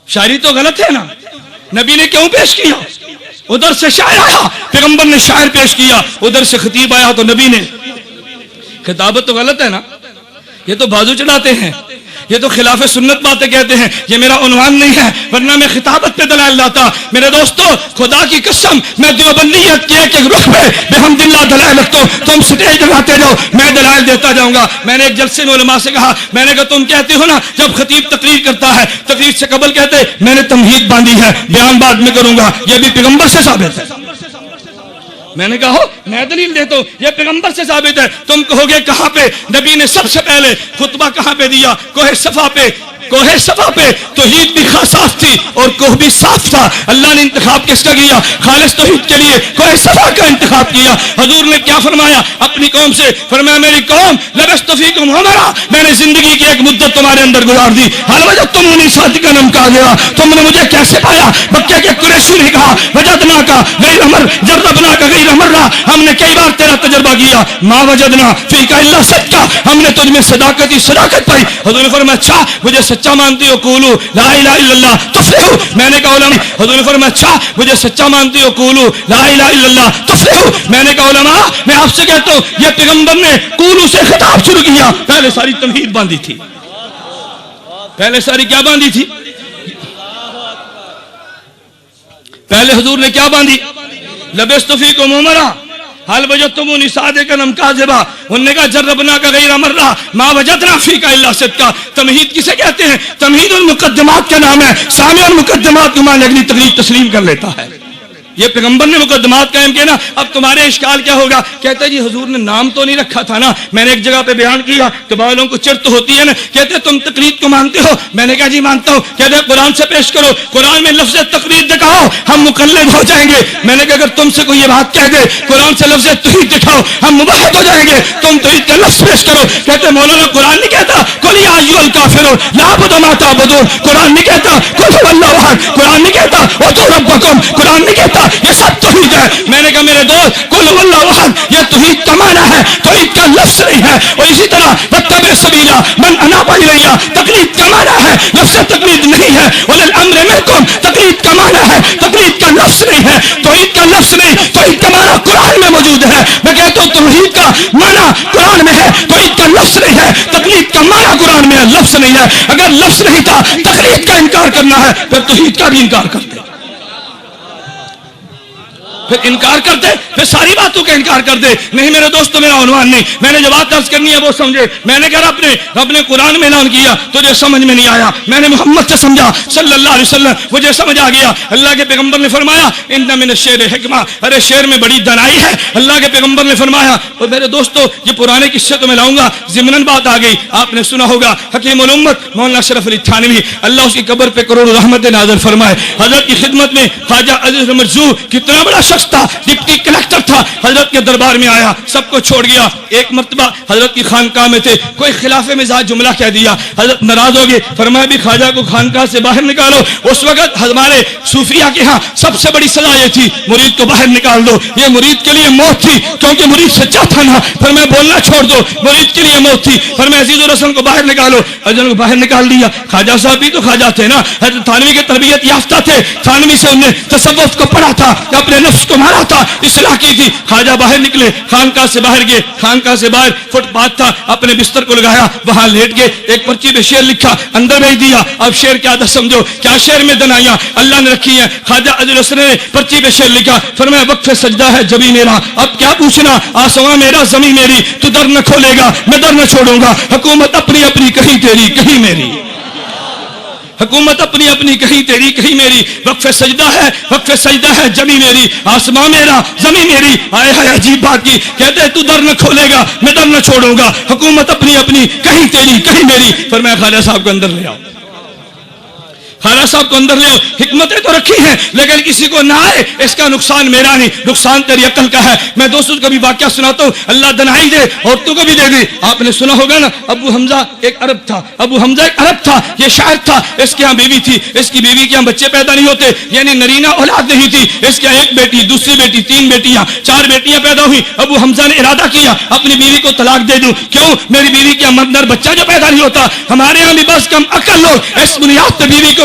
شاعری تو غلط ہے نا، نبی نے کیوں پیش کیا؟ ادھر سے شاعر آیا، پیغمبر نے شاعر پیش کیا، ادھر سے خطیب آیا تو نبی نے، خطابت تو غلط ہے نا، یہ تو بازو چڑھاتے ہیں، یہ تو خلاف سنت باتیں کہتے ہیں، یہ میرا عنوان نہیں ہے، ورنہ میں خطابت پہ دلائل لاتا۔ میرے دوستو خدا کی قسم میں دیوبندیت کے ایک رخ پہ بحمد اللہ دلائل رکھتا ہوں، تم سٹیج لگاتے جاؤ میں دلائل دیتا جاؤں گا۔ میں نے ایک جلسے میں علماء سے کہا، میں نے کہا تم کہتے ہو نا جب خطیب تقریر کرتا ہے تقریر سے قبل کہتے میں نے تمہید باندھی ہے، بیان بعد میں کروں گا، یہ بھی پیغمبر سے ثابت ہے۔ میں نے کہا میں دلیل دیتا ہوں یہ پیغمبر سے ثابت ہے۔ تم کہو گے کہاں پہ؟ نبی نے سب سے پہلے خطبہ کہاں پہ دیا؟ کوہ صفا پہ۔ کوہ صفا پہ توحید بھی صاف تھی اور کوہ بھی صاف تھا۔ اللہ نے انتخاب کس کا کیا؟ خالص توحید کے لیے کوہ صفا کا انتخاب کیا۔ حضور نے کیا فرمایا اپنی قوم سے؟ فرمایا میری قوم لبثت فیکم عمرا، میں نے زندگی کی ایک مدت تمہارے اندر گزار دی، حال وجدتمونی صادقا کہا گیا، تم نے مجھے کیسے پایا؟ مکہ کے قریشی نے کہا وجدنا کا غیر امر جربنا کا غیر امرا، ہم نے کئی بار تیرا تجربہ کیا، ما وجدنا فیک الا صدقا، ہم نے تجھ میں صداقت ہی صداقت پائی۔ حضور نے فرمایا اچھا مجھے سچا مانتی ہو؟ قولو لا الہ الا اللہ تفلحوا، میں نے کہا علماء، حضور نے فرمایا اچھا مجھے سچا مانتی ہو؟ قولو لا الہ الا اللہ تفلحوا، میں نے کہا علماء میں آپ سے کہتا ہوں یہ پیغمبر نے قولو سے خطاب شروع کیا، پہلے ساری تمہید باندھی تھی، پہلے ساری کیا باندھی تھی؟ پہلے حضور نے کیا باندھی؟ لبثت فیکم عمرا حال وجدتمونی صادقا کاذبا، انہوں نے کہا جربنا کا غیر مرہ ما وجدنا فیک الا صدقا۔ تمہید کسے کہتے ہیں؟ تمہید المقدمات کا نام ہے، سامع المقدمات کو مان اگلی تقریر تسلیم کر لیتا ہے۔ یہ پیغمبر نے مقدمات قائم کیا نا۔ اب تمہارے اشکال کیا ہوگا؟ کہتے جی حضور نے نام تو نہیں رکھا تھا نا، میں نے ایک جگہ پہ بیان کیا تو والوں کو چرت ہوتی ہے نا، کہتے تم تقلید کو مانتے ہو، میں نے کہا جی مانتا ہوں، کہتے قرآن سے پیش کرو، قرآن میں لفظ تقلید دکھاؤ ہم مقلد ہو جائیں گے۔ میں نے کہا اگر تم سے کوئی یہ بات کہہ دے قرآن سے لفظ توحید دکھاؤ ہم مباحث ہو جائیں گے، تم توحید کا لفظ پیش کرو۔ کہتے مولانا قرآن نہیں کہتا قل یا ایھا الکافرون لا اعبد ما تعبدون، قرآن نہیں کہتا قل هو اللہ احد، قرآن نہیں کہتا ادعوا ربکم، قرآن نہیں کہتا یہ سب توحید ہے۔ میں نے کہا میرے دوست قل هو اللہ احد یہ توحید کا معنی ہے، توحید کا لفظ نہیں ہے۔ اور اسی طرح واتبع سبیل من اناب الی، تقلید کا معنی ہے، لفظ تقلید نہیں ہے۔ اولي الامر منکم تقلید کا معنی ہے، تقلید کا لفظ نہیں ہے، توحید کا لفظ نہیں، توحید کا معنی قرآن میں موجود ہے۔ میں کہتا ہوں توحید کا معنی قرآن میں ہے، توحید کا لفظ نہیں ہے، تقلید کا معنی قرآن میں ہے، لفظ نہیں ہے۔ اگر لفظ نہیں تھا تقلید کا انکار کرنا ہے پھر توحید کا بھی انکار کرتے، پھر انکار کرتے، پھر ساری باتوں کا انکار کرتے۔ نہیں میرے دوستو میرا عنوان نہیں، میں نے جو بات عرض کرنی ہے وہ سمجھے۔ میں نے کہا رب نے قرآن میں اعلان کیا تجھے سمجھ میں نہیں آیا، میں نے محمد سے سمجھا صلی اللہ علیہ وسلم، مجھے سمجھ آ گیا۔ اللہ کے پیغمبر نے فرمایا ان من الشعر حکمہ، ارے شعر میں بڑی دانائی ہے، اللہ کے پیغمبر نے فرمایا۔ اور میرے دوستو یہ پرانے قصے تو میں لاؤں گا، ضمناً بات آ گئی، آپ نے سنا ہوگا حکیم الامت مولانا اشرف علی تھانوی اللہ اس کی قبر پہ کروڑ رحمت نازل فرمائے، حضرت کی خدمت میں خواجہ عزیز مرزوق کتنا بڑا شخص تھا، ڈپٹی کلیکٹر تھا، حضرت کے دربار میں آیا، سب کو چھوڑ گیا۔ ایک مرتبہ حضرت کی خانقاہ میں تھے، کوئی خلاف مزاج جملہ کہہ دیا، حضرت ناراض ہو گئے، فرمایا بھی خواجہ کو خانقاہ سے باہر نکالو۔ اس وقت ہمارے صوفیہ کے ہاں سب سے بڑی سزا یہ تھی مرید کو باہر نکال دو، یہ مرید کے لیے موت تھی کیونکہ مرید سچا تھا نا، فرمایا بولنا چھوڑ دو، مرید کے لیے موت تھی، فرمایا عزیز الرسول کو باہر نکالو، حضرت کو باہر نکال دیا۔ خواجہ صاحب بھی تو خواجہ تھے نا، حضرت تھانوی کے تربیت یافتہ تھے، تھانوی سے انہیں تصوف کو پڑھا تھا، اپنے نفس کو مارا تھا، اصلاح کی تھی۔ خواجہ باہر نکلے، خانقاہ سے باہر گئے، خانقاہ سے باہر فٹ پاتھ تھا، اپنے بستر کو لگایا، وہاں لیٹ گئے، ایک پرچی پہ شعر لکھا اندر بھیج دیا۔ اب شعر کیا تھا سمجھو، کیا شعر میں دنائیاں اللہ نے رکھی ہیں۔ خواجہ عزیز الرسول نے پرچی پہ شعر لکھا، فرمایا وقف سجدہ ہے جبی میرا، اب کیا پوچھنا، آسمان میرا زمین میری، تو در نہ کھولے گا میں در نہ چھوڑوں گا، حکومت اپنی اپنی کہیں تیری کہیں میری، حکومت اپنی اپنی کہیں تیری کہیں میری، وقف سجدہ ہے جمی میری، آسمان میرا زمین میری۔ آئے ہے عجیب بات کی، کہتے ہیں تو در نہ کھولے گا میں در نہ چھوڑوں گا، حکومت اپنی اپنی کہیں تیری کہیں میری۔ فرمایا خواجہ صاحب کو اندر لے آؤ، خواجہ صاحب کو اندر لے آؤ، حکمتیں تو رکھی ہیں لیکن کسی کو نہ آئے اس کا نقصان میرا نہیں، نقصان تیری عقل کا ہے۔ میں دوستوں کو بھی واقعہ سناتا ہوں، اللہ دنائی دے عورتوں کو بھی دے دی۔ آپ نے سنا ہوگا نا ابو حمزہ ایک عرب تھا، ابو حمزہ ایک عرب تھا، یہ شاعر تھا، اس کے ہاں بیوی تھی، اس کی بیوی کے ہاں بچے پیدا نہیں ہوتے، یعنی نرینہ اولاد نہیں تھی، اس کے ہاں ایک بیٹی، دوسری بیٹی، تین بیٹیاں، چار بیٹیاں پیدا ہوئی۔ ابو حمزہ نے ارادہ کیا اپنی بیوی کو طلاق دے دوں، کیوں میری بیوی کے ہاں مردر بچہ جو پیدا نہیں ہوتا، ہمارے ہاں بھی بس کم عقل لوگ اس بنیاد پہ بیوی کو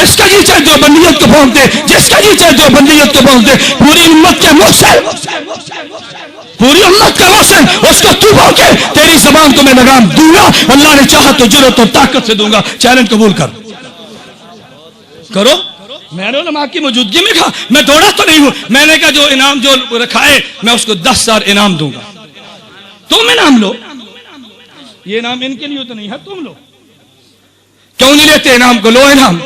جس کا جی چاہے دیوبندیت کو بھونک دے، جس کا جی چاہے دیوبندیت کو بھونک دے، پوری امت کے محسن، پوری امت کا محسن اس کو تو بھونکے، تیری زبان کو میں لگام دوں گا، اللہ نے چاہا تو جرأت اور طاقت سے دوں گا۔ چیلنج قبول کرو۔ میں نے علماء کی موجودگی میں کہا، میں دوڑا تو نہیں ہوں، میں نے کہا جو انعام جو رکھا ہے میں اس کو 10,000 انعام دوں گا، تم انعام لو۔ یہ انعام ان کے لیے تو نہیں ہے، تم لو۔ کیوں نہیں لیتے انعام کو؟ لو انعام۔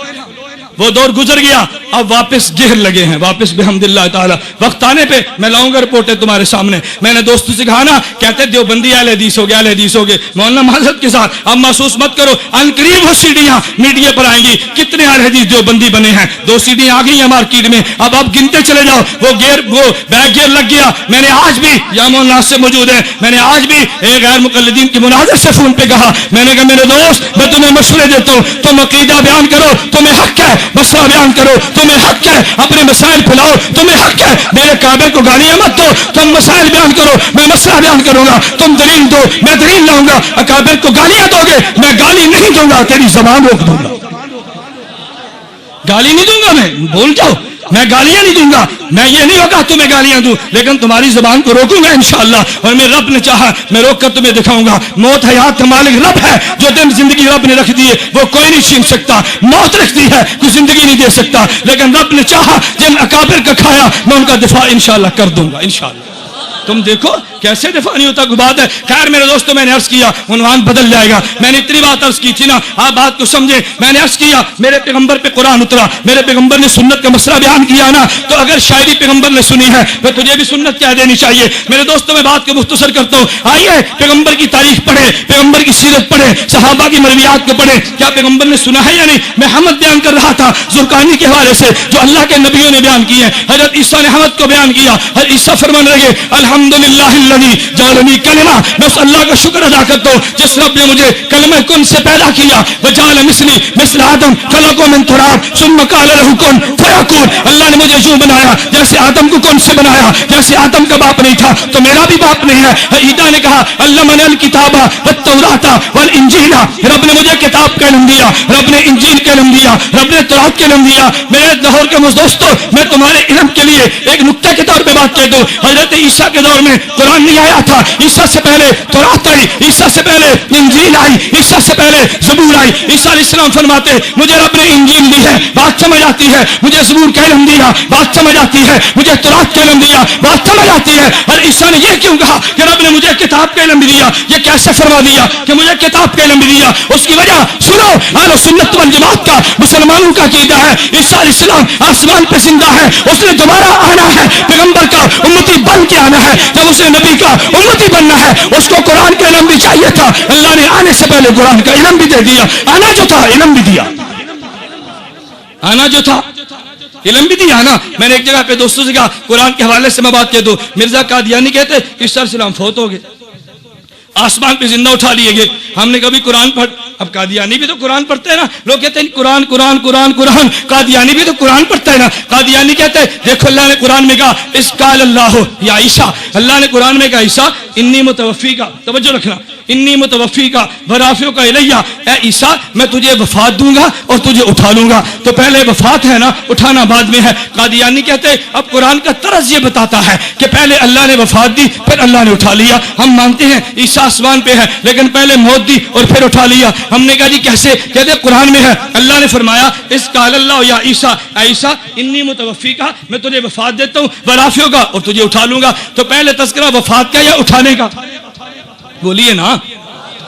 وہ دور گزر گیا، اب واپس گہر لگے ہیں، واپس بحمداللہ تعالی۔ وقت آنے پہ میں لاؤں گا رپورٹیں تمہارے سامنے۔ میں نے دوستوں سے کہا نا، کہتے دیوبندی اہل حدیث ہو گئے، اہل حدیث ہو گئے۔ مولانا معذرت کے ساتھ اب محسوس مت کرو، ان قریب وہ سیڑھیاں میڈیا پر آئیں گی، کتنے اہل حدیث دیوبندی بنے ہیں۔ 2 سیڑھیاں آ گئی ہیں مارکیٹ میں، اب آپ گنتے چلے جاؤ۔ وہ بیک گیئر لگ گیا۔ میں نے آج بھی، یا مولانا سے موجود ہے، میں نے آج بھی ایک غیر مقلدین کی مناظر سے فون پہ کہا، میں نے کہا میرے دوست میں تمہیں مشورے دیتا ہوں، تم عقیدہ بیان کرو، تمہیں حق ہے، مسئلہ بیان کرو، تمہیں حق ہے، اپنے مسائل پھیلاؤ، تمہیں حق ہے، میرے کعبے کو گالیاں مت دو، تم مسائل بیان کرو، میں مسئلہ بیان کروں گا، تم دلیل دو، میں دلیل لاؤں گا۔ اکابر کو گالیاں دو گے، میں گالی نہیں دوں گا، تیری زبان روک دوں گا۔ گالی نہیں دوں گا، میں بول جاؤ، میں گالیاں نہیں دوں گا، میں یہ نہیں ہوگا تمہیں گالیاں دوں، لیکن تمہاری زبان کو روکوں گا انشاءاللہ۔ اور میں رب نے چاہا میں روک کر تمہیں دکھاؤں گا۔ موت حیات کا مالک رب ہے، جو دن زندگی رب نے رکھ دی ہے وہ کوئی نہیں چھین سکتا۔ موت رکھ دی ہے، کوئی زندگی نہیں دے سکتا، لیکن رب نے چاہا جن اکابر کا کھایا میں ان کا دفاع انشاءاللہ کر دوں گا انشاءاللہ۔ تم دیکھو کیسے دفاع نہیں ہوتا، کوئی بات ہے۔ خیر میرے دوستوں، میں نے عرض کیا عنوان بدل جائے گا، میں نے اتنی بات عرض کی تھی نا، آپ بات کو سمجھیں۔ میں نے عرض کیا میرے پیغمبر پہ قرآن اترا، میرے پیغمبر نے سنت کا مسئلہ بیان کیا نا، تو اگر شاعری پیغمبر نے سنی ہے تو تجھے بھی سنت کہہ دینی چاہیے۔ میرے دوستوں میں بات کو مختصر کرتا ہوں، آئیے پیغمبر کی تاریخ پڑھیں، پیغمبر کی سیرت پڑھیں، صحابہ کی مرویات کو پڑھیں، کیا پیغمبر نے سنا ہے یا نہیں؟ میں حمد بیان کر رہا تھا زرقانی کے حوالے سے، جو اللہ کے نبیوں نے بیان کی ہے۔ حضرت عیسیٰ نے حمد کو بیان کیا، حضرت عیسیٰ فرمان لگے الحمدللہ جعلنی کلمہ، میں اس اللہ کا شکر ادا کرتا ہوں جس رب نے مجھے کلمہ کن سے پیدا کیا، وجعل مثلی مثل آدم خلقہ من تراب ثم قال له کن فیکون۔ اللہ نے مجھے یوں بنایا جیسے آدم کو کن سے بنایا، جیسے آدم کا باپ نہیں تھا تو میرا بھی باپ نہیں ہے۔ عیسیٰ نے کہا علمنی الکتاب والتوراۃ والانجیل، رب نے مجھے کتاب کا علم دیا، رب نے انجیل کا علم دیا، رب نے تورات کا علم دیا۔ میرے لاہور کے دوستوں، میں تمہارے علم کے لیے ایک نکتہ کے طور پہ بات کہہ دوں، حضرت عیسیٰ کے دور میں قرآن نہیں آیا تھا، عیسیٰ سے پہلے تورات آئی، عیسیٰ سے پہلے انجیل آئی، عیسیٰ سے پہلے زبور آئی۔ عیسیٰ علیہ السلام فرماتے مجھے رب نے انجیل دی ہے، بات سمجھ آتی ہے، مجھے زبور کا علم دیا، بات سمجھ آتی ہے، مجھے تورات کا علم دیا، بات سمجھ آتی ہے۔ اور عیسیٰ نے یہ کیوں کہا کہ رب نے مجھے کتاب کا علم بھی دیا؟ یہ کیسے فرما دیا کہ مجھے کتاب کا علم بھی دیا؟ اس کی وجہ سنو، اہل سنت والجماعت کا مسلمانوں کا عقیدہ ہے عیسیٰ علیہ السلام آسمان پہ زندہ ہے، اس نے دوبارہ آنا ہے، پیغمبر کا امتی بن کے آنا ہے۔ جب اسے نبی کا امتی بننا ہے اس کو قرآن کا علم بھی چاہیے تھا، اللہ نے آنے سے پہلے قرآن کا علم بھی دے دیا، آنا جو تھا علم بھی دیا، آنا جو تھا علم بھی دیا نا۔ میں نے ایک جگہ پہ دوستوں سے کہا قرآن کے حوالے سے میں بات کہہ دوں، مرزا قادیانی کہتے عیسیٰ علیہ السلام فوت ہو گئے، آسمان پہ زندہ اٹھا لیے گئے۔ ہم نے کبھی قرآن پڑھ، اب قادیانی بھی تو قرآن پڑھتے ہیں نا، لوگ کہتے ہیں قرآن قرآن قرآن قرآن، قادیانی بھی تو قرآن پڑھتا ہے نا۔ قادیانی کہتے ہیں دیکھو اللہ نے قرآن میں کہا اس قال اللہ یا عیسیٰ، اللہ نے قرآن میں کہا عیسیٰ انی متوفی کا، توجہ رکھنا، انی متوفی کا ورافیوں کا الیہ، اے عیسیٰ میں تجھے وفات دوں گا اور تجھے اٹھا لوں گا۔ تو پہلے وفات ہے نا، اٹھانا بعد میں ہے۔ قادیانی کہتے ہیں اب قرآن کا طرز یہ بتاتا ہے کہ پہلے اللہ نے وفات دی پھر اللہ نے اٹھا لیا۔ ہم مانتے ہیں عیسیٰ آسمان پہ ہے لیکن پہلے موت دی اور پھر اٹھا لیا۔ ہم نے کہا جی کیسے؟ کہتے قرآن میں ہے اللہ نے فرمایا اس قال اللہ یا عیسیٰ، اے عیسیٰ انی متوفی کا، میں تجھے وفات دیتا ہوں، ورافیوں کا، اور تجھے اٹھا لوں گا۔ تو پہلے تذکرہ وفات کا یا اٹھانے کا؟ بولیے نا،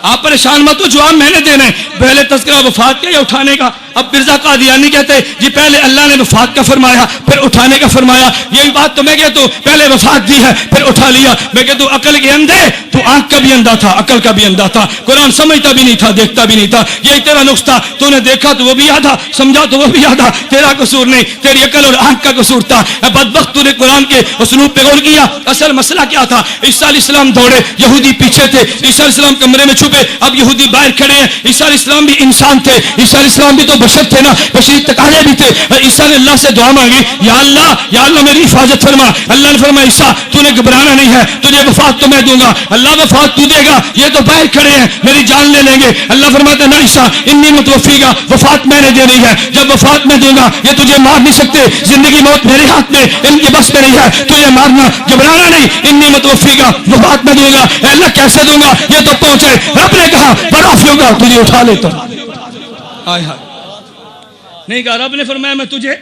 آپ پریشان مت ہو، جواب میں نے دینا ہے، پہلے تذکرہ وفات کا یا اٹھانے کا؟ اب مرزا قادیانی کہتے ہیں جی پہلے اللہ نے وفات کا فرمایا پھر اٹھانے کا فرمایا۔ یہی بات تو میں کہتا ہوں، پہلے وفات دی ہے پھر اٹھا لیا۔ میں کہتا ہوں عقل کے اندھے، تو آنکھ کا بھی اندھا تھا، عقل کا بھی اندھا تھا، قرآن سمجھتا بھی نہیں تھا، دیکھتا بھی نہیں تھا۔ یہی تیرا نقصہ، تو نے دیکھا تو وہ بھی یاد تھا، سمجھا تو وہ بھی یاد تھا، تیرا قصور نہیں، تیری عقل اور آنکھ کا قصور تھا۔ بدبخت تو نے قرآن کے اسلوب پہ غور کیا۔ اصل مسئلہ کیا تھا؟ عیسیٰ علیہ السلام دوڑے، یہودی پیچھے تھے، عیسیٰ علیہ السلام کمرے میں چھپے، اب یہودی باہر کھڑے ہیں۔ عیسیٰ علیہ السلام بھی انسان تھے، عیسیٰ علیہ السلام بھی تو بشر تھے نا، بشریت سارے بھی تھے. عیسیٰ نے اللہ سے دعا مانگی, یا اللہ میری حفاظت فرما. اللہ نے فرمایا عیسیٰ تو نے گھبرانا نہیں ہے, تجھے وفات تو میں دوں گا. اللہ وفات تو دے گا, یہ تو باہر کھڑے ہیں میری جان لے لیں گے. اللہ فرماتا نہ عیسیٰ انی متوفیگا, وفات میں نے دینی ہے, جب وفات میں دوں گا یہ تجھے مار نہیں سکتے, زندگی موت میرے ہاتھ میں, ان کی بس میں نہیں ہے تجھے مارنا, گھبرانا نہیں, انی متوفیگا, وفات میں دوں گا. اے اللہ کیسے دوں گا, یہ تو پہنچے. رب نے کہا برافیوں گا تجھے اٹھا لیتا ہوں. نہیں کہا, رب نے فرمایا میں تجھے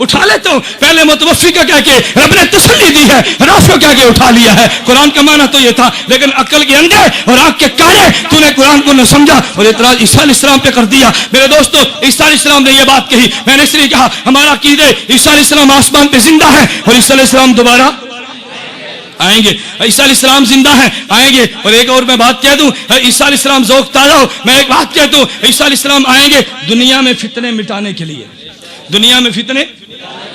اٹھا لیتا ہوں. پہلے متوفی کا کہہ کے رب نے تسلی دی ہے, رافع کہہ کے اٹھا لیا ہے. قرآن کا معنی تو یہ تھا, لیکن عقل کے اندھے اور آنکھ کے کانے تو نے قرآن کو نہ سمجھا اور اعتراض عیسیٰ علیہ السلام پہ کر دیا. میرے دوستو عیسیٰ علیہ السلام نے یہ بات کہی, میں نے اس لیے کہا ہمارا عقیدہ عیسیٰ علیہ السلام آسمان پہ زندہ ہے اور عیسیٰ علیہ السلام دوبارہ آئیں گے. عیسیٰ علیہ السلام زندہ ہیں, آئیں گے. اور ایک اور میں بات کہہ دوں, عیسیٰ علیہ السلام ذوق تازہ ہو, میں ایک بات کہہ دوں, عیسیٰ علیہ السلام آئیں گے دنیا میں فتنے مٹانے کے لیے. دنیا میں فتنے,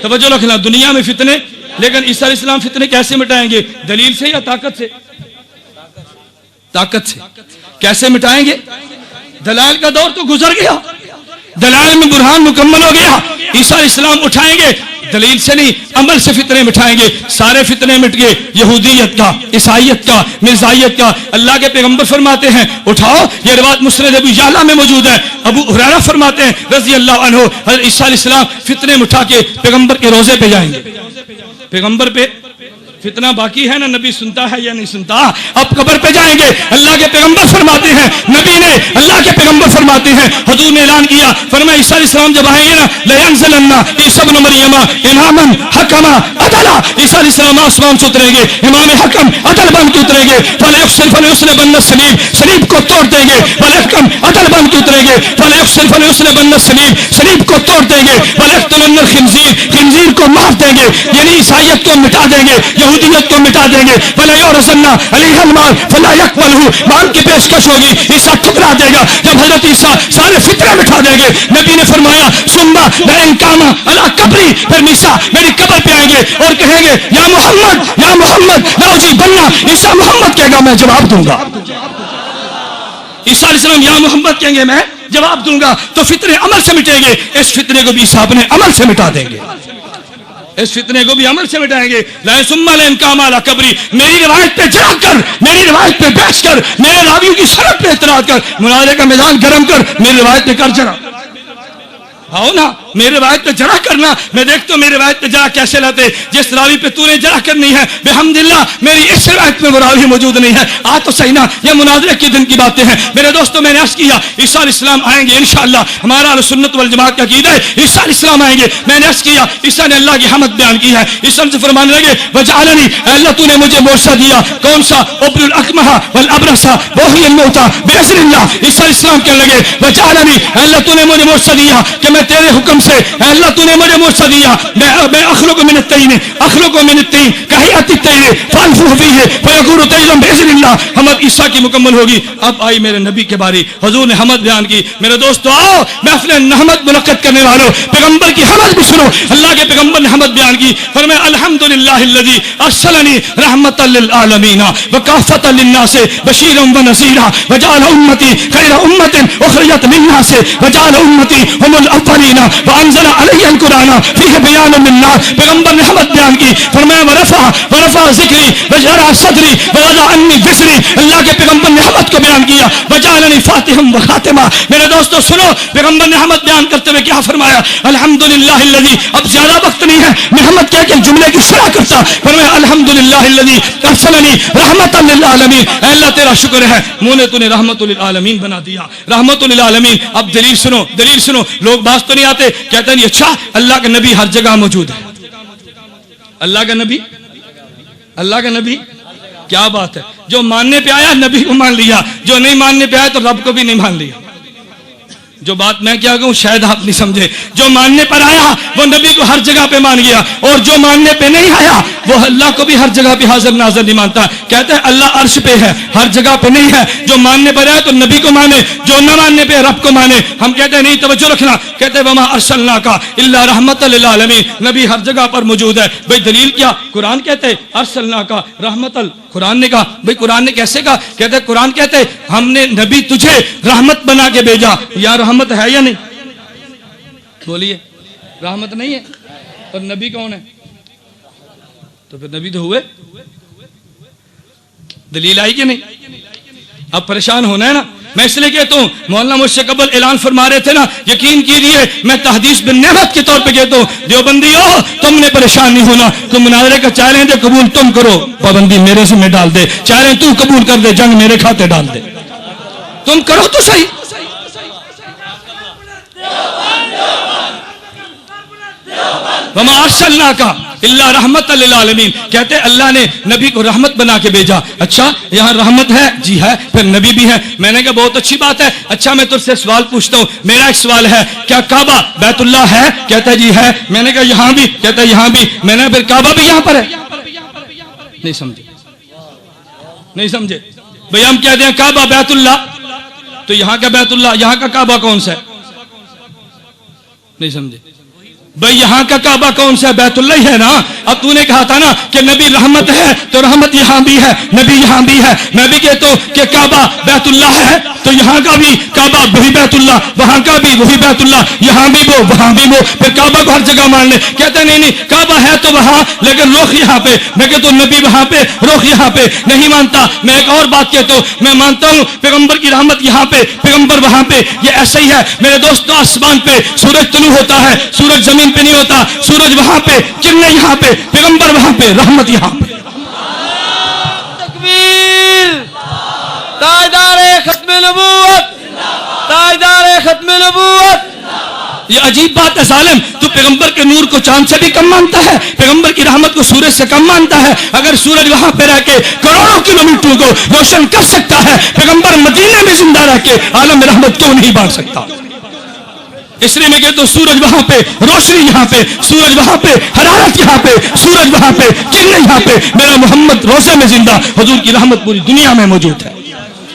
توجہ رکھنا, دنیا میں فتنے. لیکن عیسیٰ علیہ السلام فتنے کیسے مٹائیں گے, دلیل سے یا طاقت سے؟ طاقت سے. کیسے مٹائیں گے؟ دلائل کا دور تو گزر گیا, دلائل میں برہان مکمل ہو گیا. عیسیٰ علیہ السلام اٹھائیں گے دلیل سے نہیں, عمل سے فتنے مٹھائیں گے. سارے فتنے مٹ گئے, یہودیت کا, عیسائیت کا, مرزائیت کا. اللہ کے پیغمبر فرماتے ہیں اٹھاؤ, یہ روایت مسند ابو یعلا میں موجود ہے. ابو ہریرہ فرماتے ہیں رضی اللہ عنہ, حضرت عیسیٰ علیہ السلام فتنے مٹھا کے پیغمبر کے روزے پہ جائیں گے. پیغمبر پہ فتنہ باقی ہے نا, نبی سنتا ہے یا نہیں سنتا, اب قبر پہ جائیں گے. اللہ کے پیغمبر فرماتے ہیں, نبی نے, اللہ کے پیغمبر فرماتے ہیں, حضور نے اعلان کیا, فرمایا عیسیٰ علیہ السلام جب آئیں گے نا, لَيَنزِلَنَّ عِيسَىٰ ابْنُ مَرْيَمَ إِمَامًا حَكَمًا عَدْلًا. عیسیٰ علیہ السلام آسمان سے اتریں گے, امام حکم عدل بن کے اتریں گے. فَلَيُسْلِبَنَّ الصَّلِيبَ, صلیب کو توڑ دیں گے. وَلْيَحْكَمْ عدل بن کے اتریں گے. فَلَيُسْلِبَنَّ الصَّلِيبَ, صلیب کو توڑ دیں گے. وَلَيَقْتُلَنَّ الْخِنزِيرَ, خنزیر کو مار دیں گے, یعنی عیسائیت کو مٹا دیں گے, یہودیت کو مٹا دیں گے. فَلَا يُعْرَضَنَّ عَلَيْهَا الْمَالُ فَلَا يَقْبَلُهُ, مال کی پیشکش ہوگی, عیسیٰ ٹھکرا دے گا. جب حضرت عیسیٰ سارے فتنے مٹا دیں گے, نبی نے فرمایا ثُمَّ لَئِن قَامَ عَلَىٰ قَبْرِي, پھر عیسیٰ میری قبر پہ آئیں گے اور کہیں گے یا محمد لَأُجِيبَنَّ, عیسیٰ محمد کہے گا میں جواب دوں گا. عیسیٰ علیہ السلام یا محمد کہیں گے میں جواب دوں گا. تو فتنے عمل سے مٹیں گے, اس فتنے کو بھی عیسیٰ اپنے عمل سے مٹا دیں گے, اس فتنے کو بھی عمل سے مٹائیں گے. ثم لئن قام علی قبری, میری روایت پہ جڑا کر, میری روایت پہ بحث کر, میرے راویوں کی سند پہ اعتراض کر, مناظرے کا میدان گرم کر, میری روایت پہ کر جڑا. آؤ نا میرے روایت پہ جڑا کرنا, میں دیکھتا ہوں میرے روایت پہ جڑا کیسے لاتے. جس راوی پہ تو نے جڑا کرنی ہے بحمداللہ میری اس روایت میں وہ راوی موجود نہیں ہے, آ تو صحیح نا, یہ مناظرے کے دن کی باتیں ہیں. میرے دوستوں میں نے عرض کیا عیسیٰ علیہ السلام آئیں گے انشاءاللہ, ہمارا اہل سنت والجماعت کا عقیدہ ہے عیسیٰ علیہ السلام آئیں گے. میں نے عرض کیا عیسیٰ نے اللہ کی حمد بیان کی ہے. عیسیٰ سے فرمانے لگے وجعلنی, اللہ تو نے مجھے معجزہ دیا, کون سا؟ ابر الاکمہ والابرص وحی الموتى باذن اللہ. عیسیٰ علیہ السلام کہنے لگے وجعلنی, اللہ تو نے مجھے معجزہ دیا کہ میں تیرے حکم سے, اللہ تو نے مجھے معجزہ دیا, میں اخلق من الطین کہیات الطیر فانفخ فیہ فیکون طیرا باذن اللہ. حمد عیسیٰ کی مکمل ہوگی. اب آئی میرے نبی کے باری, حضور نے حمد بیان کی. میرے دوستو آؤ محفل حمد منعقد کرنے والوں, پیغمبر کی حمد بھی سنو. اللہ کے پیغمبر نے حمد بیان کی, فرمایا الحمدللہ الذی ارسلنی رحمتا للعالمین وکافۃ للناس بشیرا ونذیرا وجعل امتی خیر امۃ اخرجت للناس وجعل امتی هم الاولین وانزل علی القرآن فیہ بیان للناس. پیغمبر نے حمد بیان کی, فرمایا ورفع ذکری وجرع صدری ووضع عنی وزری. اللہ کے پیغمبر نے حمد کو بیان کیا, وجعلنی فاتحا وخاتما. میرے دوستو سنو, پیغمبر نے حمد بیان کرتے ہوئے کیا فرمایا الحمدللہ الذی, اب زیادہ وقت نہیں ہے میں حمد کہہ کے جملے کی شرح کرتا. فرمایا الحمدللہ الذی ارسلنی رحمتا للعالمین. اے اللہ تیرا شکر ہے, منہ نے تو نے رحمت للعالمین بنا دیا, رحمت للعالمین. اب دلیل سنو, دلیل سنو. لوگ باز تو نہیں آتے, کہتے ہیں اچھا اللہ کا نبی ہر جگہ موجود ہے. اللہ کا نبی, اللہ کا نبی, کیا بات ہے. جو ماننے پہ آیا نبی کو مان لیا, جو نہیں ماننے پہ آیا تو رب کو بھی نہیں مان لیا. جو بات میں کیا کہوں شاید آپ نہیں سمجھے. جو ماننے پر آیا وہ نبی کو ہر جگہ پہ مان گیا, اور جو ماننے پہ نہیں آیا وہ اللہ کو بھی ہر جگہ پہ حاضر ناظر نہیں مانتا. کہتے ہیں اللہ عرش پہ ہے, ہر جگہ پہ نہیں ہے. جو ماننے پر آیا تو نبی کو مانے, جو نہ ماننے پہ رب کو مانے. ہم کہتے ہیں نہیں, توجہ رکھنا, کہتے ہیں وما ارسلناک الا رحمۃ للعالمین, نبی ہر جگہ پر موجود ہے. بھئی دلیل کیا؟ قرآن کہتے ہیں ارسلناک رحمۃ. قرآن نے کہا, بھئی قرآن نے کیسے کہا؟ کہتے ہیں قرآن کہتے ہیں ہم نے نبی تجھے رحمت بنا کے بھیجا. یا رحمت ہے یا نہیں؟ بولیے, رحمت نہیں ہے؟ اور نبی کون ہے؟ تو پھر نبی تو ہوئے. دلیل آئی کہ نہیں؟ اب پریشان ہونا ہے نا. میں اس لیے کہتا ہوں مولانا مجھ سے قبل اعلان فرما رہے تھے نا, یقین کیجیے میں تحدیث بن نعمت کے طور پہ کہتا ہوں دیوبندیو تم نے پریشان نہیں ہونا. تم مناظرے کا چیلنج قبول تم کرو, پابندی میرے سے میں ڈال دے. چیلنج تو قبول کر دے, جنگ میرے کھاتے ڈال دے. تم کرو تو صحیح. وما ارسلناک الا رحمت للعالمین. کہتے اللہ نے نبی کو رحمت بنا کے بھیجا. اچھا یہاں رحمت ہے؟ جی ہے. پھر نبی بھی ہے. میں نے کہا بہت اچھی بات ہے. اچھا میں تجھ سے سوال پوچھتا ہوں. میرا ایک سوال ہے, کیا کعبہ بیت اللہ ہے؟ کہتا ہے جی ہے. میں نے کہا یہاں بھی؟ کہتا ہے یہاں بھی. میں نے پھر کعبہ بھی یہاں پر ہے؟ نہیں سمجھے, نہیں سمجھے بھئی. ہم کہتے ہیں کعبہ بیت اللہ, تو یہاں کا بیت اللہ, یہاں کا کعبہ کون سا ہے؟ نہیں سمجھے بھئی. یہاں کا کعبہ کون سا ہے؟ بیت اللہ ہی ہے نا. اب تو نے کہا تھا نا کہ نبی رحمت ہے, تو رحمت یہاں بھی ہے, نبی یہاں بھی ہے. میں بھی کہتا ہوں کہ کعبہ بیت اللہ ہے, تو یہاں کا بھی کعبہ وہی بیت اللہ, وہاں کا بھی وہی بیت اللہ, یہاں بھی وہ وہاں بھی وہ. پھر کعبہ کو ہر جگہ مان لے. کہتے نہیں نہیں کعبہ ہے تو وہاں, لیکن رخ یہاں پہ. میں کہتا ہوں نبی وہاں پہ, رخ یہاں پہ. نہیں مانتا. میں ایک اور بات کہتا ہوں, میں مانتا ہوں پیغمبر کی رحمت یہاں پہ, پیغمبر وہاں پہ. یہ ایسا ہی ہے میرے دوستوں. آسمان پہ سورج طلوع ہوتا ہے, سورج زمین پہ نہیں ہوتا. سورج وہاں پہ, کرنیں یہاں پہ, پیغمبر وہاں پہ, رحمت یہاں پہ. تکبیر. تاجدار ختم نبوت, تاجدار ختم نبوت. یہ عجیب بات ہے ظالم, تو پیغمبر کے نور کو چاند سے بھی کم مانتا ہے, پیغمبر کی رحمت کو سورج سے کم مانتا ہے. اگر سورج وہاں پہ رہ کے کروڑوں کلومیٹروں کو روشن کر سکتا ہے, پیغمبر مدینے میں زندہ رہ کے عالم رحمت کیوں نہیں بانٹ سکتا؟ اس لیے میں کہتا ہوں سورج وہاں پہ, روشنی یہاں پہ, سورج وہاں پہ, حرارت یہاں پہ, سورج وہاں پہ, کرنیں یہاں پہ. میرا محمد روزے میں زندہ, حضور کی رحمت پوری دنیا میں موجود ہے.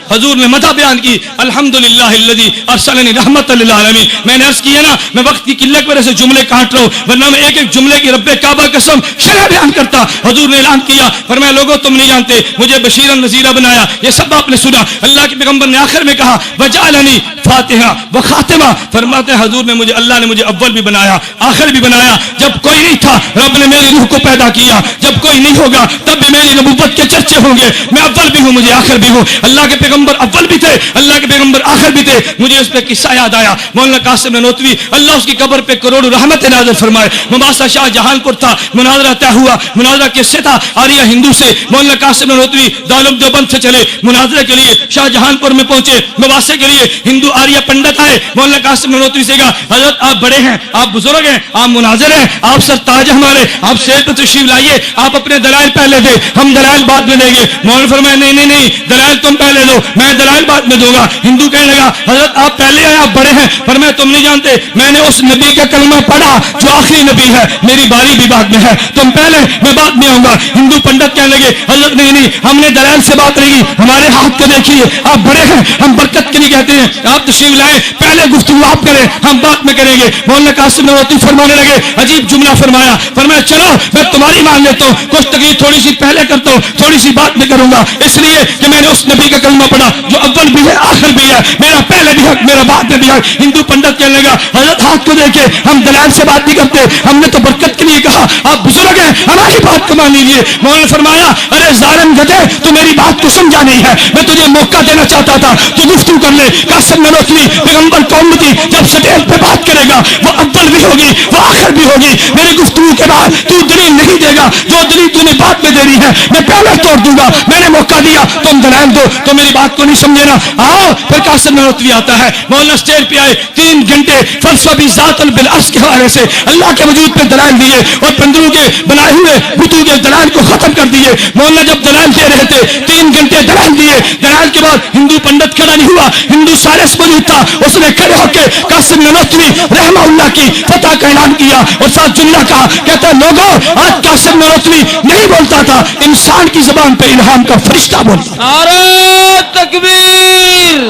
حضور نے مدح بیان کی, الحمدللہ الذی ارسلنی رحمت للعالمین. میں نے عرض کیا نا میں وقت کی قلت کی وجہ سے جملے کاٹ رہا ہوں, ورنہ میں ایک ایک جملے کی رب کعبہ قسم شرح بیان کرتا. حضور نے اعلان کیا, فرمایا لوگوں تم نہیں جانتے مجھے بشیرا نذیرا بنایا. یہ سب آپ نے سنا. اللہ کے پیغمبر نے آخر میں کہا وجعلنی فاتحہ و خاتمہ. فرماتے ہیں حضور نے مجھے, اللہ نے مجھے اول بھی بنایا آخر بھی بنایا. جب کوئی نہیں تھا رب نے میری روح کو پیدا کیا, جب کوئی نہیں ہوگا تب بھی میری نبوت کے چرچے ہوں گے. میں اول بھی ہوں, مجھے آخر بھی ہوں. اللہ کے پیغمبر اول بھی تھے, اللہ کے پیغمبر آخر بھی تھے. مجھے اس پہ قصہ یاد آیا. مولانا قاسم نانوتوی اللہ اس کی قبر پہ کروڑوں رحمت نازل فرمائے. مباحثہ شاہ جہان پور تھا, مناظرہ طے ہوا. مناظرہ کس سے تھا؟ آریہ ہندو سے. مولانا قاسم نانوتوی دارالعلوم دیوبند سے چلے مناظرے کے لیے, شاہ جہان پور میں پہنچے. مباحثے کے لیے ہندو آریہ پنڈت آئے. مولانا قاسم نانوتوی سے کہا حضرت آپ بڑے ہیں, آپ بزرگ ہیں, آپ مناظر ہیں, آپ سرتاج ہمارے, آپ شیر پہ تشریف لائیے, آپ اپنے دلائل پہلے دے, ہم دلائل بعد میں دیں گے. مولانا فرمایا نہیں نہیں نہیں, دلائل تم پہلے دو, میں دلائل بعد میں دوں گا. ہندو کہنے لگا حضرت آپ پہلے آئے, آپ بڑے ہیں. فرمایا تم نہیں جانتے میں نے اس نبی کا کلمہ پڑھا جو آخری نبی ہے, میری باری بھی بعد میں ہے, تم پہلے میں بعد میں آؤں گا. ہندو پنڈت کہنے لگے حضرت نہیں نہیں, ہم نے دلائل سے بات رہی, ہمارے ہاتھ کو دیکھیے, آپ بڑے ہیں, ہم برکت کے لیے کہتے ہیں, آپ تشریف لائیں, پہلے گفتگو آپ کریں, ہم بات میں کریں گے. مولانا قاسم نانوتوی فرمانے لگے, عجیب جملہ فرمایا. فرمایا چلو میں تمہاری مان لیتا ہوں, کچھ تقریر تھوڑی سی پہلے کرتا ہوں, تھوڑی سی بات میں کروں گا, اس لیے کہ میں نے اس نبی کا کلمہ پڑھا جو اول بھی ہے آخر بھی ہے, میرا پہلے بھی حق, میرا بعد میں بھی حق. ہندو پنڈت کہنے لگا حضرت ہاتھ کو دیکھے, ہم دلائل سے بات نہیں کرتے, ہم نے تو برکت کے لیے کہا, آپ بزرگ ہیں, ہماری بات کو مان لیجیے. مولانا فرمایا ارے ظالم گدھے, تو میری بات کو سمجھا نہیں ہے, میں تجھے موقع دینا چاہتا تھا, تو گفتگو کر لے. قاسم نانوتوی پیغمبر کو امتی جب سٹیج پہ بات کرے گا وہ اول بھی ہوگی وہ آخر بھی ہوگی. میری گفتگو کے بعد تو دلیل نہیں دے گا, جو دلیل تو نے بعد میں دینی ہے میں پہلے توڑ دوں گا. میں نے موقع دیا, تم دلائل دو, تو میری بات کو نہیں سمجھے نا. آؤ پھر قاسم نانوتوی آتا ہے. مولانا اسٹیج پہ آئے, 3 گھنٹے فلسفی ذات بالعرش کے حوالے سے اللہ کے وجود پہ دلائل دیے, اور بندروں کے بنائے ہوئے بتوں کے دلائل کو ختم کر دیے. مولانا جب دلائل دے رہے تھے 3 گھنٹے دلائل دیے. دلائل کے بعد ہندو پنڈت کھڑا نہیں ہوا, ہندو سالس موجود تھا, اس نے کھڑے ہو کے قاسم نانوتوی رحمہ اللہ کی فتح کا اعلان کیا, اور ساتھ جملہ کہا, کہتا ہے لوگوں آج قاسم نانوتوی نہیں بولتا تھا, انسان کی زبان پہ الہام کا فرشتہ بولتا. نعرہ تکبیر.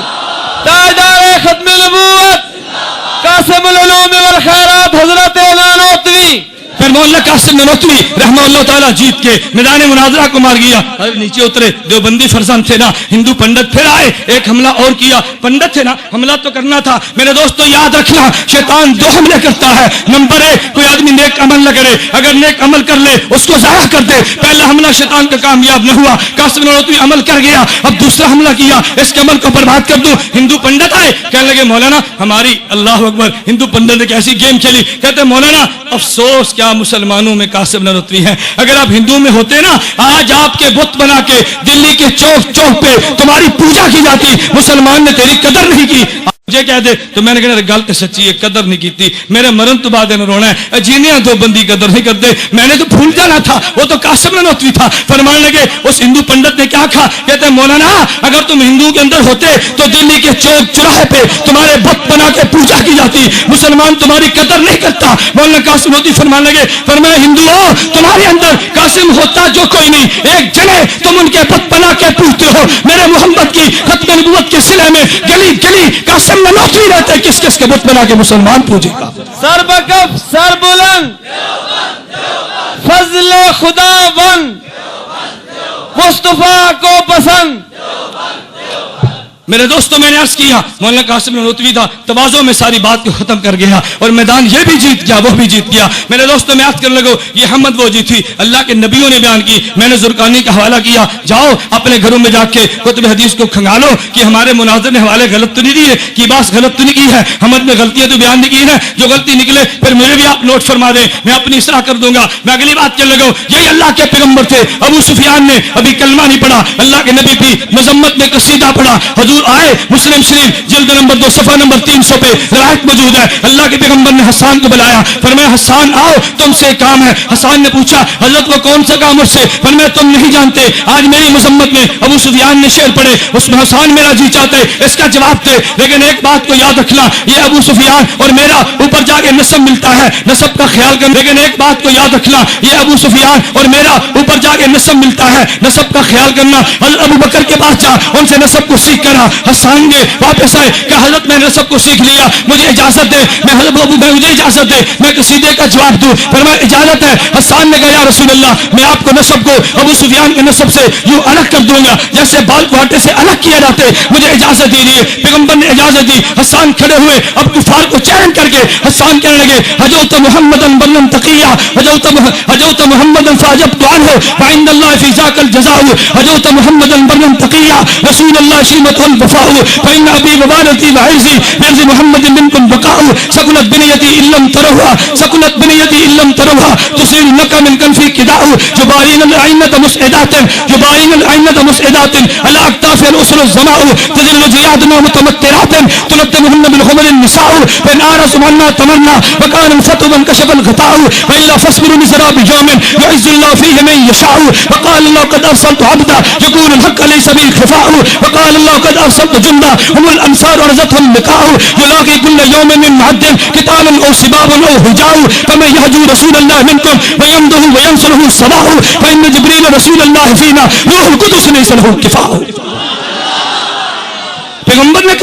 تاجدار ختم نبوت قاسم العلوم والخیرات حضرت نانوتوی. پھر مولانا مولانا قاسم نانوتوی رحمہ اللہ تعالیٰ جیت کے میدان مناظرہ کو مار گیا. نیچے اترے دیوبندی فرزند تھے نا, ہندو پنڈت پھر آئے, ایک حملہ اور کیا. پنڈت تھے نا, حملہ تو کرنا تھا. میرے دوستو یاد رکھنا, شیطان دو حملے کرتا ہے. نمبر ایک, کوئی آدمی نیک عمل نہ کرے, اگر نیک عمل کر لے اس کو ضائع کر دے. پہلا حملہ شیطان کا کامیاب نہ ہوا, قاسم نانوتوی عمل کر گیا, اب دوسرا حملہ کیا, اس کے عمل کو برباد کر دوں. ہندو پنڈت آئے, کہنے لگے مولانا ہماری, اللہ اکبر, ہندو پنڈت نے کیسی گیم کھیلی. کہتے مولانا افسوس کیا مسلمانوں میں قاسم نانوتوی ہیں, اگر آپ ہندو میں ہوتے نا, آج آپ کے بت بنا کے دلی کے چوک چوک پہ تمہاری پوجا کی جاتی, مسلمان نے تیری قدر نہیں کی. مجھے کہہ دے تو میں نے کہا گل تو سچی ہے, قدر نہیں کی, میرے مرن تو بعد رونا ہے, جینیاں دو بندی قدر نہیں کرتے, میں نے تو بھول جانا تھا, وہ تو قاسم نانوتوی تھا. فرمانے لگے اس ہندو پنڈت نے کیا کہا, کہتے مولانا اگر تم ہندو کے اندر ہوتے تو دلی کے چوک چوراہے پہ تمہارے بت بنا کے پوجا کی جاتی, مسلمان تمہاری قدر نہیں کرتا. مولانا قاسم نانوتوی فرمانے لگے, فرمایا ہندوؤں تمہارے اندر قاسم ہوتا جو کوئی نہیں, ایک جنے تم ان کے بت بنا کے پوجتے ہو. میرے محمد کی ختم نبوت کے سلے میں گلی گلی قاسم نانوتوی رہتے, کس کس کے بت بنا کے مسلمان پوجے گا. سر بکف سر بلند, فضل خدا بند, مصطفیٰ کو پسند. میرے دوستوں میں نے عرض کیا مولانا قاسم نانوتوی تھا, تواضع میں ساری بات کو ختم کر گیا اور میدان یہ بھی جیت گیا وہ بھی جیت گیا. میرے دوستوں میں عرض کرنے لگو یہ حمد وہ جیت تھی, اللہ کے نبیوں نے بیان کی. میں نے زرقانی کا حوالہ کیا, جاؤ اپنے گھروں میں جا کے کتب حدیث کو کھنگالو کہ ہمارے مناظر نے حوالے غلط تو نہیں دیے, کی بات غلط تو نہیں کی ہے, حمد میں غلطیاں تو بیان نہیں کی ہے. جو غلطی نکلے پھر مجھے بھی آپ نوٹ فرما دیں, میں اپنی اصلاح کر دوں گا. میں اگلی بات کرنے لگوں, یہی اللہ کے پیغمبر تھے. ابو سفیان نے ابھی کلمہ نہیں پڑھا, اللہ کے نبی بھی مذمت میں قصیدہ پڑھا. حضور آئے, مسلم شریف جلد نمبر 2 صفحہ نمبر 300 پہ روایت موجود ہے. اللہ کے پیغمبر نے حسان کو بلایا, فرمایا حسان آؤ تم سے کام ہے. حسان نے پوچھا حضرت وہ کون سا کام اس سے, فرمایا تم نہیں جانتے, آج میری مذمت میں ابو سفیان نے شعر پڑھے, اس میں حسان میرا جی چاہتے اس کا جواب دے, لیکن ایک بات کو یاد رکھنا, یہ ابو سفیان اور میرا اوپر جا کے نسب ملتا ہے, نسب کا خیال کر. لیکن ایک بات کو یاد رکھنا, یہ ابو سفیان اور میرا اوپر جا کے نسب ملتا ہے, نسب کا خیال کرنا. حضرت ابو بکر کے پاس جا, ان سے نسب کو سیکھ کرا. حسان نے واپس آئے کہ حضرت میں نے سب کو سیکھ لیا, مجھے اجازت دے, میں حضرت ابو مجھے اجازت دے میں قصیدے کا جواب دوں. فرمایا اجازت ہے. حسان نے کہا یا رسول اللہ میں آپ کو نسب کو ابو سفیان کے نسب سے یوں الگ کر دوں گا جیسے بال کو آٹے سے الگ کیا جاتے, مجھے اجازت دیجیے. پیغمبر نے اجازت دی. حسان کھڑے ہوئے, اب کفار کو چیلنج کر کے حسان کہنے لگے حجوت محمدا برا تقیا, حجوت محمدا فاجبت عنہ وعند اللہ فی ذاک الجزاء, حجوت محمدا برا تقیا رسول اللہ شیمت الوفاء, فإن ابی وبالتی وعزی بعز محمد منکم بقاء, سکنت بنیتی علم تروها, سکنت بنیتی علم تروها, تصير لك من كنفي كداء, جبارين الأئمة مسعدات, جبارين الأئمة مسعدات على أكتاف الأسر الزماء, تذل جيادنا متمترات تلتمهن بالخمر النساء, فإن آرس عنا تمنى وكان الفتو من كشف الغطاء, وإلا فاصبر لسراب جام يعز الله فيه من يشاء, وقال الله قد أرسلت عبدا يقول الحق ليس به خفاء, وقال الله قد أرسلت جندا هم الأنصار ورزتهم لقاء, يلاقي كل يوم من معد قتال أو سباب أو هجاء, فمن يهجو رسول الله منكم ويمده وينصره الصباح, فإن جبريل رسول الله فينا روح القدس ليس له كفاء. پیغمبر نے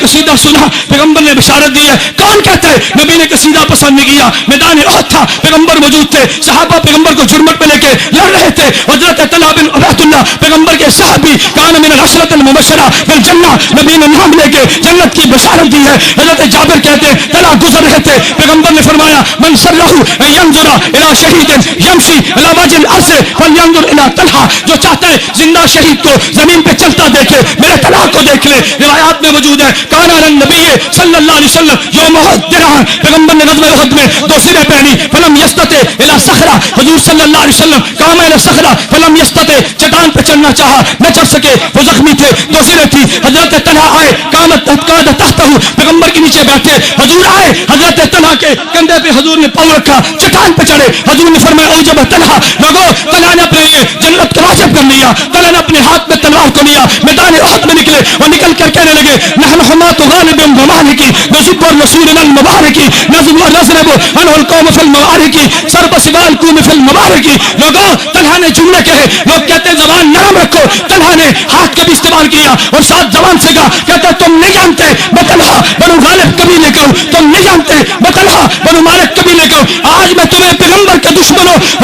قصیدہ سنا, پیغمبر نے بشارت دی ہے. کون کہتا ہے نبی نے قصیدہ پسند نہیں کیا, میدان احد تھا, پیغمبر موجود تھے, صحابہ پیغمبر کو جرمٹ میں لے کے لڑ رہے تھے. حضرت طلحہ بن عبید اللہ پیغمبر کے صحابی, کان من العشرۃ المبشرہ بالجنہ, نبی نے نام لے کے جنت کی بشارت دی ہے. حضرت جابر کہتے ہیں طلحہ گزر رہے تھے, پیغمبر نے فرمایا من سرہ ان ينظر الى شہید یمشی علی وجه الارض فلینظر الى طلحہ, جو چاہتا ہے زندہ شہید کو زمین پہ چلتا دیکھے میرے طلحہ کو دیکھ لے. روایات میں موجود ہے کان علی النبی صلی اللہ علیہ وسلم یوم احد درعا, پیغمبر نے غزوہ احد میں 2 سریں پہنی, فلم یستطع الى صخرہ, حضور صلی اللہ علیہ وسلم قام الى صخرہ فلم یستطع, چٹان پہ چڑھنا چاہا نہ چڑھ سکے, وہ زخمی تھے, 2 سریں تھی. حضرت طلحہ آئے, قامت قعد تحتہ, پیغمبر کے نیچے بیٹھے. حضور آئے, حضرت طلحہ کے کندھے پہ حضور نے پاؤں رکھا, چٹان پہ چڑھے. حضور نے فرمایا اوجب طلحہ, لوگوں طلحہ نے اپنے لیے جنت کو واجب کر لیا. طلحہ نے اپنے ہاتھ میں تلوار کو لیا, میدان احد میں نکلے, اور نکل کر کہنے لگے نحن حماة غالب ومالکی نزب رسولنا المبارکی نزب عنہ القوم فی المبارکی سرب سوال قوم فی المبارکی. لوگوں طلحہ نے جملے کہے, لوگ کہتے ہیں زبان نرم رکھو, طلحہ نے ہاتھ کا بھی استعمال کیا اور ساتھ زبان سے کہا, کہتے تم نہیں جانتے میں طلحہ بنو غالب قبیلے کا ہوں, تم نہیں جانتے میں طلحہ بنو مالک قبیلے کا ہوں. آج میں تمہیں پیغمبر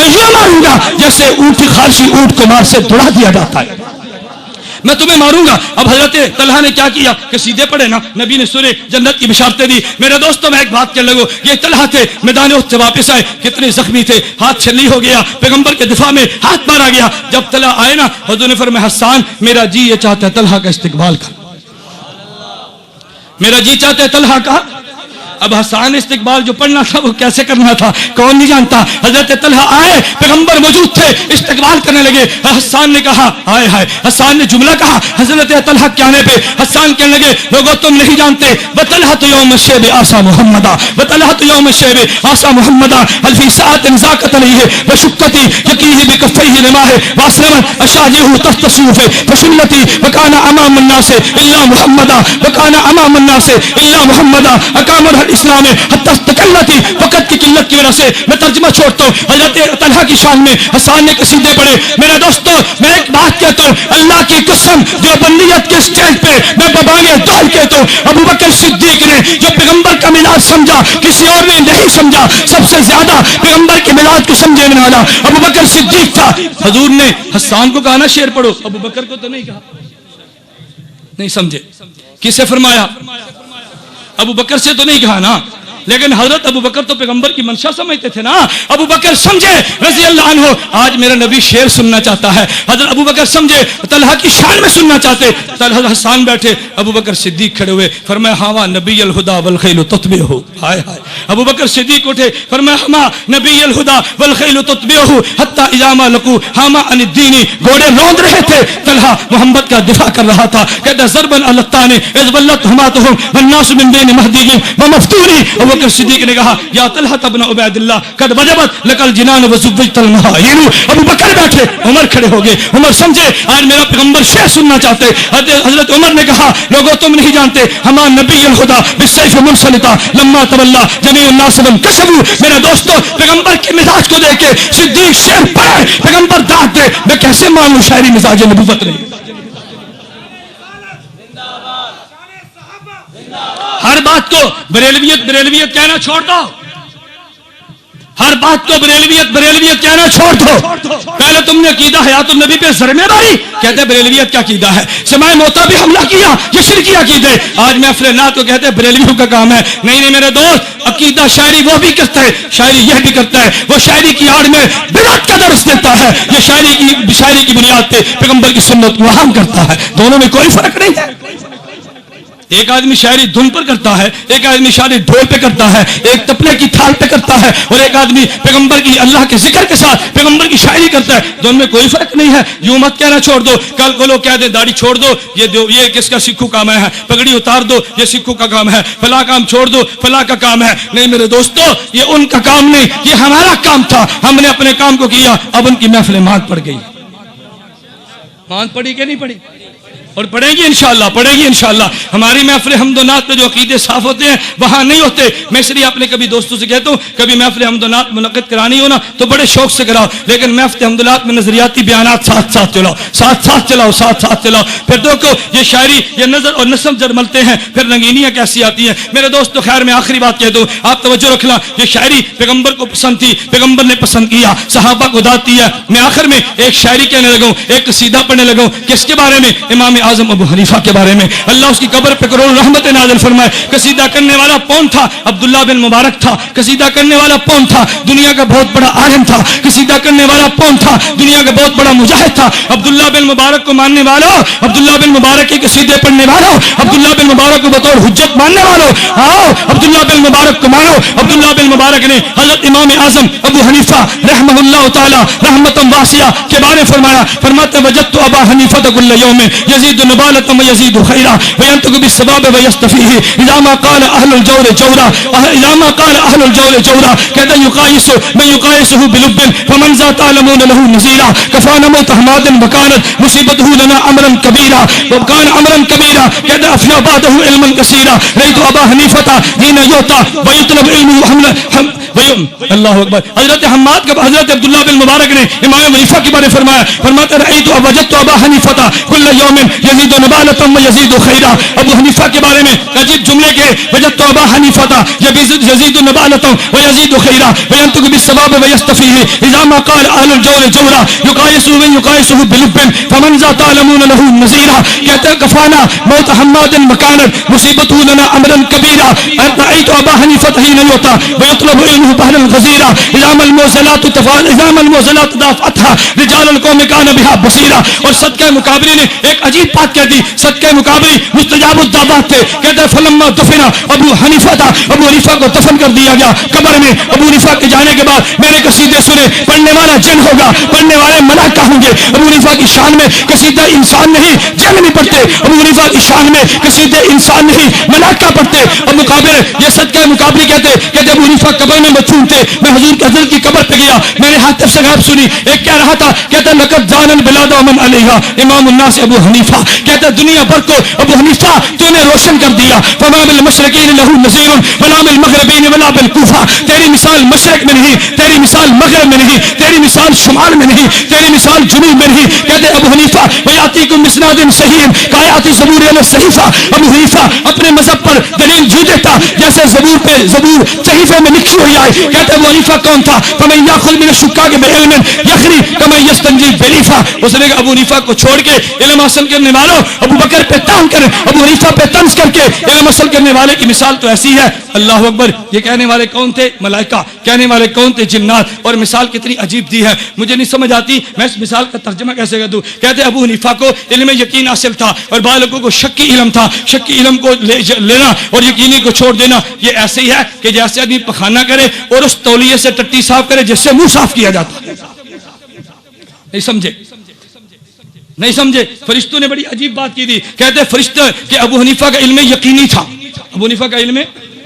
یہ ماروں گا جیسے اونٹ خارشی اونٹ کو مار سے دوڑا دیا جاتا ہے، میں تمہیں ماروں گا۔ اب حضرت طلحہ نے کیا کیا کہ سیدھے پڑے نا، نبی نے سورہ جنت کی بشارتیں دی۔ میرے دوستوں میں ایک بات کہنے لگو، یہ طلحہ تھے، میدان احد سے واپس آئے، کتنے زخمی تھے، ہاتھ چھلی ہو گیا، پیغمبر کے دفاع میں ہاتھ مارا گیا۔ جب طلحہ آئے نا، حضور نے فرمایا حسان میرا جی یہ چاہتا ہے طلحہ کا استقبال کر، میرا جی چاہتا ہے طلحہ کا۔ اب حسان استقبال جو پڑھنا تھا وہ کیسے کرنا تھا کون نہیں جانتا۔ حضرت طلحہ آئے، پیغمبر موجود تھے، استقبال کرنے لگے۔ حسان نے کہا ہائے ہائے، حسان نے جملہ کہا حضرت طلحہ کے آنے پہ حسان کہنے لگے لوگوں تم نہیں جانتے وطلحۃ یوم الشیب آسا محمدہ، وطلحۃ یوم الشیب آسا محمدہ الفی ساعۃ ذاقت علیہ وشکتی یقیہ بکفیہ رماہ واسلما اشاجہ تحت السیوف فشلتی وکان امام الناس الا محمدہ، وکان امام الناس الا محمدہ اقام اسلام حتی تکلتی، وقت کی قلت کی وجہ سے میں ترجمہ چھوڑتا ہوں۔ حضرت طلحہ کی شان میں حسان نے قصیدے پڑھے۔ میرے دوستو میں ایک بات کہتا ہوں، اللہ کی قسم جو بندیت کے اسٹینڈ پہ میں ببانے دول کہتا ہوں، ابو بکر صدیق نے جو پیغمبر کا میلاد سمجھا کسی اور نے نہیں سمجھا، سب سے زیادہ پیغمبر کے میلاد کو سمجھنے والا ابو بکر صدیق تھا۔ حضور نے حسان کو کہا نا شعر پڑھو، ابو بکر کو تو نہیں کہا، نہیں سمجھے کسے فرمایا؟ ابو بکر سے تو نہیں کہا نا، لیکن حضرت ابو بکر تو پیغمبر کی منشا سمجھتے تھے نا، ابو بکر سمجھے رضی اللہ عنہ آج میرا نبی شعر سننا چاہتا ہے، حضرت ابو بکر سمجھے طلحہ کی شان میں سننا چاہتے۔ طلحہ حسان بیٹھے، ابو بکر صدیق کھڑے ہوئے، فرمایا ہاں نبی الہدا والخیل تتبعہ، ہائے ہائے۔ ابو بکر صدیق اٹھے، فرمایا ہما نبی الہدا والخیل تتبعہ حتی اذا ما لقوا ہما عن الدین، گھوڑے روند رہے تھے، طلحہ محمد کا دفاع کر رہا تھا، کہتا ضربا علی الطعن اذ ولت حماتهم والناس من بین مہدیهم ومفتونی۔ ابو بکر صدیق نے کہا یا طلحہ ابن عبید اللہ قد وجبت لک الجنان وزوجت المحارم۔ ابو بکر بیٹھے، عمر کھڑے ہو گئے، عمر سمجھے آج میرا پیغمبر شعر سننا چاہتے۔ حضرت عمر نے کہا لوگوں تم نہیں جانتے ہما نبی الہدا بالسیف منسلطا لما تولا جمیع الناس وانکسبوا۔ میرے دوستو پیغمبر کے مزاج کو دیکھ کے صدیق شعر پڑھے، پیغمبر داد دے، میں کیسے مانوں شاعری مزاج نبوت نہیں؟ ہر بات کو بریلویت کہنا چھوڑ دو، ہر بات کو بریلویت کہنا چھوڑ دو۔ پہلے تم نے عقیدہ حیات النبی پہ سر میں ماری، کہتے ہیں بریلویت کا عقیدہ ہے، سماع موتا بھی حملہ کیا، یہ شرکی عقیدے۔ آج محفل نعت کو کہتے ہیں بریلویوں کا کام ہے، نہیں میرے دوست، عقیدہ شاعری وہ بھی کرتا ہے، شاعری یہ بھی کرتا ہے، وہ شاعری کی آڑ میں بدعت کا درس دیتا ہے، یہ شاعری کی بنیاد پہ پیغمبر کی سنت کو اہم کرتا ہے، دونوں میں کوئی فرق نہیں ہے۔ ایک آدمی شاعری دھن پر کرتا ہے، ایک آدمی شاعری ڈھول پہ کرتا ہے، ایک تپلے کی تھال پہ کرتا ہے، اور ایک آدمی پیغمبر کی اللہ کے ذکر کے ساتھ پیغمبر کی شاعری کرتا ہے، دونوں میں کوئی فرق نہیں ہے۔ یوں مت کہنا چھوڑ دو، کل کو لوگ کہہ دیں داڑھی چھوڑ دو، یہ کس کا سکھوں کام ہے، پگڑی اتار دو یہ سکھوں کا کام ہے، فلاں کام چھوڑ دو فلاں کا کام ہے۔ نہیں میرے دوستو یہ ان کا کام نہیں، یہ ہمارا کام تھا، ہم نے اپنے کام کو کیا، اب ان کی محفلیں ماند پڑ گئی۔ ماند پڑی کہ نہیں پڑی؟ اور پڑھیں گی انشاءاللہ۔ ہماری محفل حمد و نعت پہ جو عقیدے صاف ہوتے ہیں وہاں نہیں ہوتے۔ میں اس لیے اپنے کبھی دوستوں سے کہتا ہوں کبھی محفل حمد و نعت منعقد کرانی ہو نا تو بڑے شوق سے کراؤ، لیکن محفل حمد و نعت میں نظریاتی بیانات ساتھ چلاؤ، پھر دیکھو یہ شاعری یہ نظر اور نسم جب ملتے ہیں پھر رنگینیاں کیسی آتی ہیں۔ میرے دوستو خیر میں آخری بات کہہ دوں، آپ توجہ رکھنا، یہ شاعری پیغمبر کو پسند تھی، پیغمبر نے پسند کیا، صحابہ کو داد دیا۔ میں آخر میں ایک شاعری کہنے لگا ہوں، ایک قصیدہ پڑھنے لگا ہوں، کس کے بارے میں؟ امام اعظم ابو حنیفہ کے بارے میں، اللہ اس کی قبر پہ کروڑ رحمت نازل فرمائے۔ قصیدہ کرنے والا کون تھا؟ عبداللہ بن مبارک تھا۔ قصیدہ کرنے والا کون تھا؟ دنیا کا بہت بڑا عالم تھا۔ قصیدہ کرنے والا کون تھا؟ دنیا کا بہت بڑا مجاہد تھا۔ عبداللہ بن مبارک کو ماننے والوں، عبداللہ بن مبارک کے قصیدے پڑھنے والوں، عبداللہ بن مبارک کو بطور حجت ماننے والوں، آؤ عبداللہ بن مبارک کو مانو۔ عبداللہ بن مبارک نے حضرت امام اعظم ابو حنیفہ رحمہ اللہ تعالی رحمۃ واسعہ کے بارے فرمایا، فرماتے وجدت ابا حنیفہ کل یوم یزید نبالۃ ویزید خیرا وینطق بالصواب ویستفیہ اذا ما قال اہل الجور جورا، اذا ما قال اہل الجور جورا کہتا یقایس من یقایسہ بلب فمن ذا تعلمون له نذیرا کفانا موت حماد وکانت مصیبته لنا امرا کبیرا وکان امرا کبیرا کہتا افنا بعده علما کثیرا رأیت ابا حنیفہ حین یؤتی ویطلب علمه اللہ اکبر. حضرت حماد کا حضرت عبداللہ بن مبارک نے امام حنیفہ کے بارے فرمایا, فرماتا رأیت وجدت ابا حنیفہ کل یوم یزید نبالۃ ویزید خیرا. ابو حنیفہ کے بارے میں عجیب جملے کے, وجدت ابا حنیفہ یزید نبالۃ ویزید خیرا وینطق بالصواب ویستفیہ اذا ما قال اهل الجور جورا یقایسه من یقایسه بلب فمن ذا تعلمون له نذیرا. کہتے ہیں کفانا موت حماد مکانا مصیبته لنا امرا کبیرا. رأیت ابا حنیفہ حین یؤتی ویطلب علمه بحرا غزیرا اذا ما الموزلات تفعل اذا ما الموزلات دافعتها رجال القوم كان بها بصیرا. اور صدقہ مقابری نے ایک عجیب بات کہہ دی, صدقہ مقابری مستجاب الدعوات تھے. کہتے ہیں فلما دفن ابو حنیفہ تھا, ابو حنیفہ کو دفن کر دیا گیا قبر میں. ابو حنیفہ کے جانے کے بعد میں نے قصیدے سنے, پڑھنے والا جن ہوگا, پڑھنے والے ملائکہ ہوں گے. ابو حنیفہ کی شان میں قصیدہ انسان نہیں, جن نہیں پڑھتے. ابو حنیفہ کی شان میں قصیدے انسان نہیں, ملائکہ پڑھتے. اور مقابر یہ صدقہ مقابری کہتے ابو حنیفہ قبر میں مدفون تھے. میں حضور کے حضرت کی قبر پہ گیا, میں نے حاتف سے غیب سنی. ایک کہہ رہا تھا, کہتا لقد زان البلاد ومن علیہا امام الناس ابو حنیفہ. کہتا دنیا بھر کو ابو حنیفہ تو نے روشن کر دیا. فما بالمشرقین له نذیر ولا بالمغربین ولا بالکوفہ. تیری مثال مشرق میں نہیں, تیری مثال مغرب میں نہیں, تیری مثال شمال میں نہیں, تیری مثال جنوب میں نہیں. کہتے ابو حنیفہ ویاتیکم باسناد صحیح کآیات زبور علی الصحیفہ. ابو حنیفہ اپنے مذہب پر دلیل جو دیتا جیسے زبور پہ زبور صحیفے میں لکھی ہوئی آئے. کہتے ابو حنیفہ کون تھا؟ فمن یاخذ من الشکاک بعلم یخری کما یستنجی بلیفہ. اس نے ابو حنیفہ کو چھوڑ کے علم حاصل کرنے والوں ابو بکر پہ تان کر, ابو حنیفہ پہ طنز کر کے علم حاصل کرنے والے کی مثال تو ایسی ہے. اللہ اکبر. یہ کہنے والے کون تھے؟ ملائکہ. کہنے والے کون تھے؟ جنات. اور مثال کتنی عجیب دی ہے, مجھے نہیں سمجھ آتی میں اس مثال کا ترجمہ کیسے کر دوں. کہتے ابو حنیفہ کو علم یقین حاصل تھا اور بعض لوگوں کو شکی علم تھا. شکی علم کو لینا اور یقینی کو چھوڑ دینا یہ ایسے ہی ہے کہ جیسے آدمی پخانہ کرے اور اس تولیے سے ٹٹی صاف کرے جس سے منہ صاف کیا جاتا ہے. نہیں سمجھے؟ نہیں سمجھے؟ فرشتوں نے بڑی عجیب بات کی تھی. کہتے فرشتے کہ ابو حنیفہ کا علم یقینی تھا. ابو حنیفہ کا علم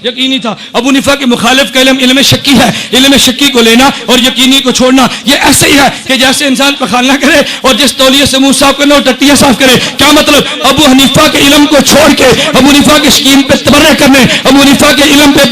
یقینی تھا. ابو حنیفہ کے مخالف کا علم شکی ہے. علم شکی کو لینا اور یقینی کو چھوڑنا یہ ایسے ہی ہے کہ جیسے انسان پخانہ کرے اور جس تولیے سے منہ صاف کرنا اور ٹٹیاں صاف کرے. کیا مطلب؟ ابو حنیفہ کے علم کو چھوڑ کے ابو حنیفہ کے شکیم پہ تبرہ کرنے, ابو حنیفہ کے علم پہ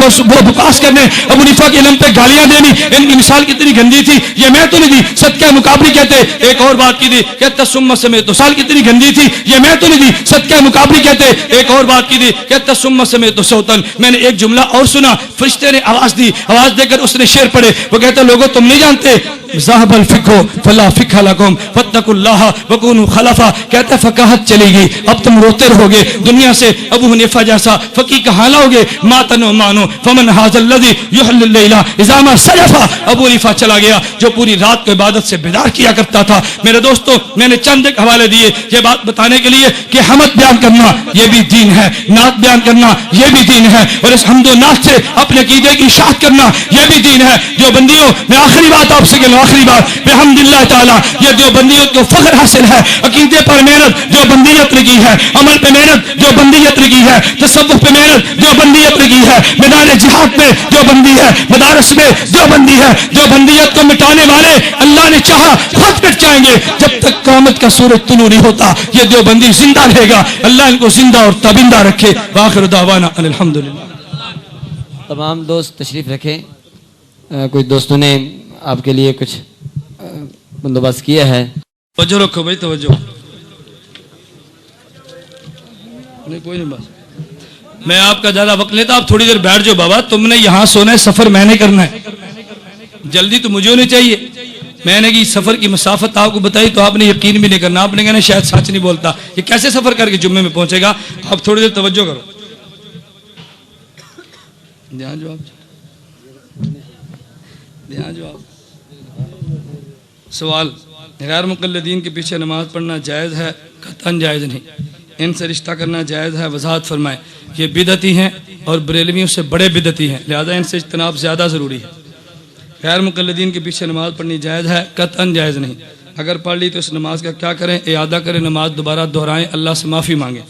بکواس کرنے, ابو حنیفہ کے علم پہ گالیاں دینی, ان کی مثال کتنی گندی تھی. یہ میں تو نہیں دی, صدقہ مقابری کہتے. ایک اور بات کی تھی, کہتا ثم سمیت, مثال کتنی گندی تھی. یہ میں تو نہیں دی, صدقہ مقابری کہتے. ایک اور بات کی تھی, کہتا ثم سمیت صوتن. میں نے ایک جملہ اور سنا, فرشتے نے آواز دی, آواز دے کر اس نے شعر پڑھے. وہ کہتا لوگوں تم نہیں جانتے ذهب الفقه فلا فقه لكم فاتقوا الله وكونوا خلفا. کہتا فقاہت چلی گئی, اب تم روتے رہو گے دنیا سے. ابو حنیفہ جیسا فقی کہاں لاؤ گے؟ ماتنو مانو فمن هذا الذي يحل الليل اذا ما سجف. ابو حنیفہ چلا گیا جو پوری رات کو عبادت سے بیدار کیا کرتا تھا. میرے دوستو میں نے چند ایک حوالے دیے یہ بات بتانے کے لیے کہ حمد بیان کرنا یہ بھی دین ہے, نعت بیان کرنا یہ بھی دین ہے, اور اس حمد و نعت سے اپنے عقیدے کی اشاعت کرنا یہ بھی دین ہے. جو بندیوں میں آخری بات آپ سے کہوں, آخری بات بحمد اللہ تعالی یہ جو بندیت کو فخر حاصل ہے. عقیدے پر محنت جو بندیت لگی ہے, عمل پہ محنت جو بندیت لگی ہے, تصوف پہ محنت جو بندیت لگی ہے, میدان جہاد میں جو بندی ہے, مدارس میں جو بندی ہے, جو بندیت کو مٹانے والے اللہ نے چاہا خود مٹ جائیں گے. جب تک قیامت کا سورج طلوع نہیں ہوتا یہ دیوبندی زندہ رہے گا. اللہ ان کو زندہ اور تابندہ رکھے. وآخر دعوانا الحمدللہ. تمام دوست تشریف رکھیں. کچھ دوستوں نے آپ کے لیے کچھ بندوبست کیا ہے. توجہ رکھو بھائی, توجہ. نہیں کوئی نہیں, بس میں آپ کا زیادہ وقت لیتا, آپ تھوڑی دیر بیٹھ جاؤ. بابا تم نے یہاں سونا ہے, سفر میں نے کرنا ہے, جلدی تو مجھے ہونی چاہیے. میں نے کہ سفر کی مسافت آپ کو بتائی تو آپ نے یقین بھی نہیں کرنا, آپ نے کہنا شاید سچ نہیں بولتا, یہ کیسے سفر کر کے جمعے میں پہنچے گا. آپ تھوڑی دیر توجہ کرو. دھیان جو آپ سوال, غیر مقلدین کے پیچھے نماز پڑھنا جائز ہے؟ قطعاً جائز نہیں. ان سے رشتہ کرنا جائز ہے؟ وضاحت فرمائیں. یہ بدعتی ہیں اور بریلویوں سے بڑے بدعتی ہیں, لہذا ان سے اجتناب زیادہ ضروری ہے. غیر مقلدین کے پیچھے نماز پڑھنی جائز ہے؟ قطعاً جائز نہیں. اگر پڑھ لی تو اس نماز کا کیا کریں؟ اعادہ کریں, نماز دوبارہ دہرائیں, اللہ سے معافی مانگیں.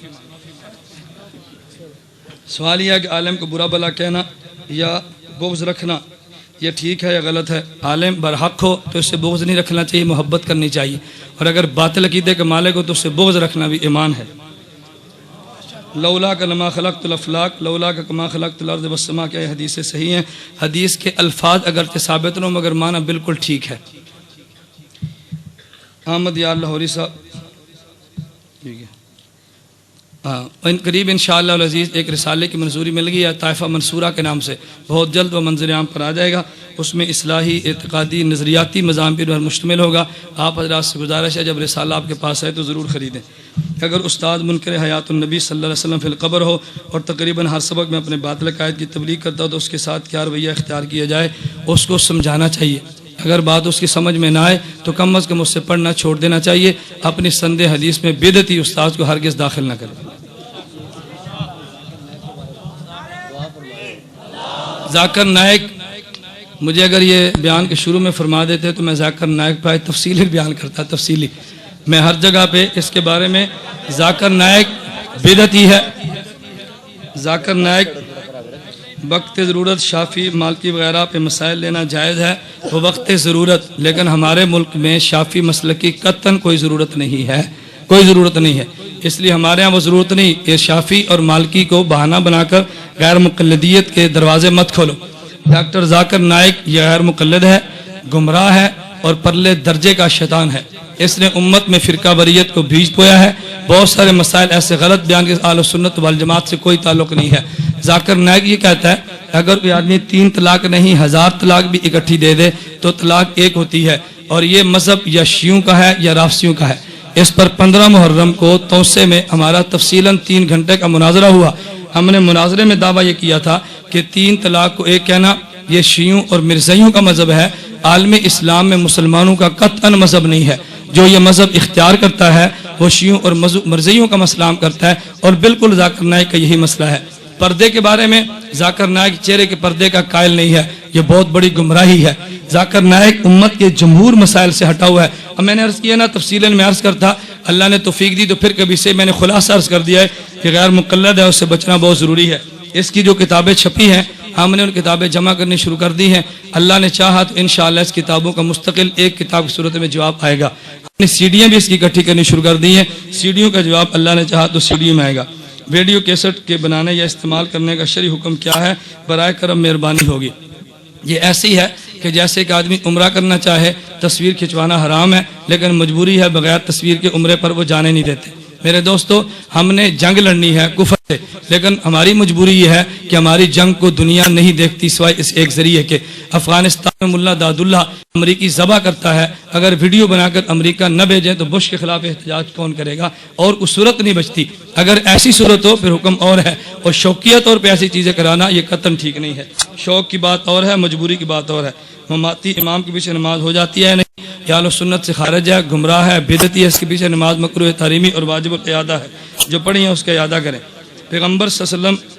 سوال یہ ہے کہ عالم کو برا بھلا کہنا یا بغض رکھنا یہ ٹھیک ہے یا غلط ہے؟ عالم برحق ہو تو اس سے بغض نہیں رکھنا چاہیے, محبت کرنی چاہیے. اور اگر باطل عقیدے کے مالک ہو تو اس سے بغض رکھنا بھی ایمان ہے. لولا کا لما خلقت الافلاق لولا کا کما خلقت الارض والسماء، کیا یہ حدیثیں صحیح ہیں؟ حدیث کے الفاظ اگر ثابت نہ ہوں مگر معنی بالکل ٹھیک ہے۔ احمد یا لاہوری صاحب، ٹھیک ہے، ان قریب انشاءاللہ العزیز ایک رسالے کی منظوری مل گئی ہے طائفہ منصورہ کے نام سے، بہت جلد وہ منظر عام پر آ جائے گا۔ اس میں اصلاحی، اعتقادی، نظریاتی مضامین پر مشتمل ہوگا۔ آپ حضرات سے گزارش ہے جب رسالہ آپ کے پاس ہے تو ضرور خریدیں۔ اگر استاد منکر حیات النبی صلی اللہ علیہ وسلم فی القبر ہو اور تقریباً ہر سبق میں اپنے باطل عقائد کی تبلیغ کرتا ہو تو اس کے ساتھ کیا رویہ اختیار کیا جائے؟ اس کو سمجھانا چاہیے۔ اگر بات اس کی سمجھ میں نہ آئے تو کم از کم اس سے پڑھنا چھوڑ دینا چاہیے۔ اپنی سند حدیث میں بدعتی استاد کو ہرگز داخل نہ کریں۔ ذاکر نائک، مجھے اگر یہ بیان کے شروع میں فرما دیتے تو میں ذاکر نائک پہ تفصیلی بیان کرتا، تفصیلی۔ میں ہر جگہ پہ اس کے بارے میں، ذاکر نائک بدعتی ہے، ذاکر نائک وقت ضرورت شافی مالکی وغیرہ پہ مسائل لینا جائز ہے، وہ وقت ضرورت، لیکن ہمارے ملک میں شافی مسلک کی قطعاً کوئی ضرورت نہیں ہے، کوئی ضرورت نہیں ہے۔ اس لیے ہمارے ہاں وہ ضرورت نہیں کہ شافی اور مالکی کو بہانہ بنا کر غیر مقلدیت کے دروازے مت کھولو۔ ڈاکٹر ذاکر نائک یہ غیر مقلد ہے، گمراہ ہے اور پرلے درجے کا شیطان ہے۔ اس نے امت میں فرقہ واریت کو بیج بویا ہے۔ بہت سارے مسائل ایسے غلط بیان کے اہل سنت والجماعت سے کوئی تعلق نہیں ہے۔ ذاکر نائک یہ کہتا ہے اگر کوئی آدمی 3 طلاق نہیں 1000 طلاق بھی اکٹھی دے دے تو طلاق ایک ہوتی ہے، اور یہ مذہب یا شیعوں کا ہے یا رافضیوں کا ہے۔ اس پر 15 محرم کو توسے میں ہمارا تفصیلاً 3 گھنٹے کا مناظرہ ہوا۔ ہم نے مناظرے میں دعویٰ یہ کیا تھا کہ 3 طلاق کو ایک کہنا یہ شیعوں اور مرزائیوں کا مذہب ہے، عالم اسلام میں مسلمانوں کا قطعاً مذہب نہیں ہے۔ جو یہ مذہب اختیار کرتا ہے وہ شیعوں اور مرزائیوں کا مسئلہ کرتا ہے، اور بالکل ذاکر نائک کا یہی مسئلہ ہے۔ پردے کے بارے میں ذاکر نائک چہرے کے پردے کا قائل نہیں ہے، یہ بہت بڑی گمراہی ہے۔ ذاکر نائک امت کے جمہور مسائل سے ہٹا ہوا ہے۔ اب میں نے عرض کیا نا تفصیلاً میں عرض کرتا، اللہ نے توفیق دی تو پھر کبھی سے میں نے خلاصہ عرض کر دیا ہے کہ غیر مقلد ہے، اس سے بچنا بہت ضروری ہے۔ اس کی جو کتابیں چھپی ہیں ہم نے ان کتابیں جمع کرنی شروع کر دی ہیں۔ اللہ نے چاہا تو انشاءاللہ اس کتابوں کا مستقل ایک کتاب کی صورت میں جواب آئے گا۔ ہم نے سیڈیاں بھی اس کی اکٹھی کرنی شروع کر دی ہیں، سیڈیوں کا جواب اللہ نے چاہا تو سیڈیوں میں آئے گا۔ ویڈیو کیسٹ کے بنانے یا استعمال کرنے کا شرعی حکم کیا ہے؟ برائے کرم مہربانی ہوگی۔ یہ ایسی ہے کہ جیسے ایک آدمی عمرہ کرنا چاہے، تصویر کھنچوانا حرام ہے لیکن مجبوری ہے، بغیر تصویر کے عمرے پر وہ جانے نہیں دیتے۔ میرے دوستو، ہم نے جنگ لڑنی ہے کفر سے، لیکن ہماری مجبوری یہ ہے کہ ہماری جنگ کو دنیا نہیں دیکھتی سوائے اس ایک ذریعے کے۔ افغانستان میں ملا داد اللہ امریکی ذبح کرتا ہے، اگر ویڈیو بنا کر امریکہ نہ بھیجیں تو بش کے خلاف احتجاج کون کرے گا؟ اور کوئی صورت نہیں بچتی۔ اگر ایسی صورت ہو پھر حکم اور ہے، اور شوقیہ طور پہ ایسی چیزیں کرانا یہ قطعاً ٹھیک نہیں ہے۔ شوق کی بات اور ہے، مجبوری کی بات اور ہے۔ مماتی امام کے پیچھے نماز ہو جاتی ہے نہیں، یا اہل سنت سے خارج ہے، گمراہ ہے، بدعتی ہے، اس کے پیچھے نماز مکروہ تحریمی اور واجب القیادہ ہے۔ جو پڑھی ہیں اس کا اعادہ کریں۔ پیغمبر صلی اللہ علیہ وسلم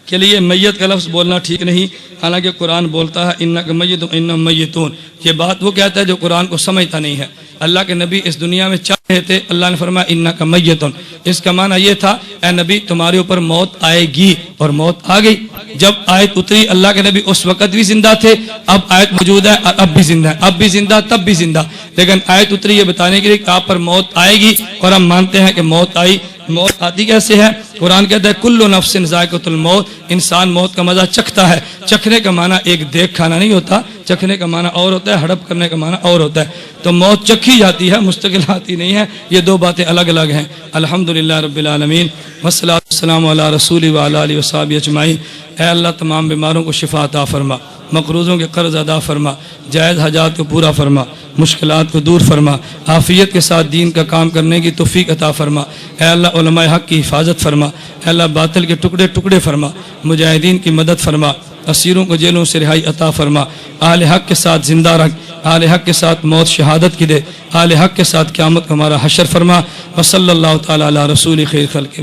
کے لیے میت کا لفظ بولنا ٹھیک نہیں، حالانکہ قرآن بولتا ہے انک میت انہم میتون۔ یہ بات وہ کہتا ہے جو قرآن کو سمجھتا نہیں ہے۔ اللہ کے نبی اس دنیا میں چل رہے تھے، اللہ نے فرمایا انک میتون، اس کا معنی یہ تھا اے نبی تمہارے اوپر موت آئے گی، اور موت آ گئی۔ جب آیت اتری اللہ کے نبی اس وقت بھی زندہ تھے، اب آیت موجود ہے اور اب بھی زندہ ہے، اب بھی زندہ تب بھی زندہ، لیکن آیت اتری یہ بتانے کے لیے کہ آپ پر موت آئے گی، اور ہم مانتے ہیں کہ موت آئی۔ موت آتی کیسے ہے؟ قرآن کہتا ہے کل نفس ذائقۃ الموت، انسان موت کا مزہ چکھتا ہے۔ چکھنے کا معنی ایک دیکھ کھانا نہیں ہوتا، چکھنے کا معنی اور ہوتا ہے، ہڑپ کرنے کا معنی اور ہوتا ہے۔ تو موت چکھی جاتی ہے، مستقل آتی نہیں ہے، یہ دو باتیں الگ الگ ہیں۔ الحمدللہ رب العالمین والصلاۃ والسلام علی رسول و علی آلہ وصحبہ اجمعین۔ اے اللہ تمام بیماروں کو شفا عطا فرما، مقروضوں کے قرض ادا فرما، جائز حاجات کو پورا فرما، مشکلات کو دور فرما، عافیت کے ساتھ دین کا کام کرنے کی توفیق عطا فرما۔ اے اللہ علماء حق کی حفاظت فرما، اے اللہ باطل کے ٹکڑے ٹکڑے فرما، مجاہدین کی مدد فرما، اسیروں کو جیلوں سے رہائی عطا فرما، اہل حق کے ساتھ زندہ رکھ، اہل حق کے ساتھ موت شہادت کی دے، اہل حق کے ساتھ قیامت کو ہمارا حشر فرما۔ وصلی اللہ تعالی علی رسول خیر خلق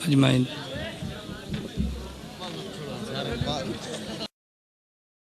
اجمعین۔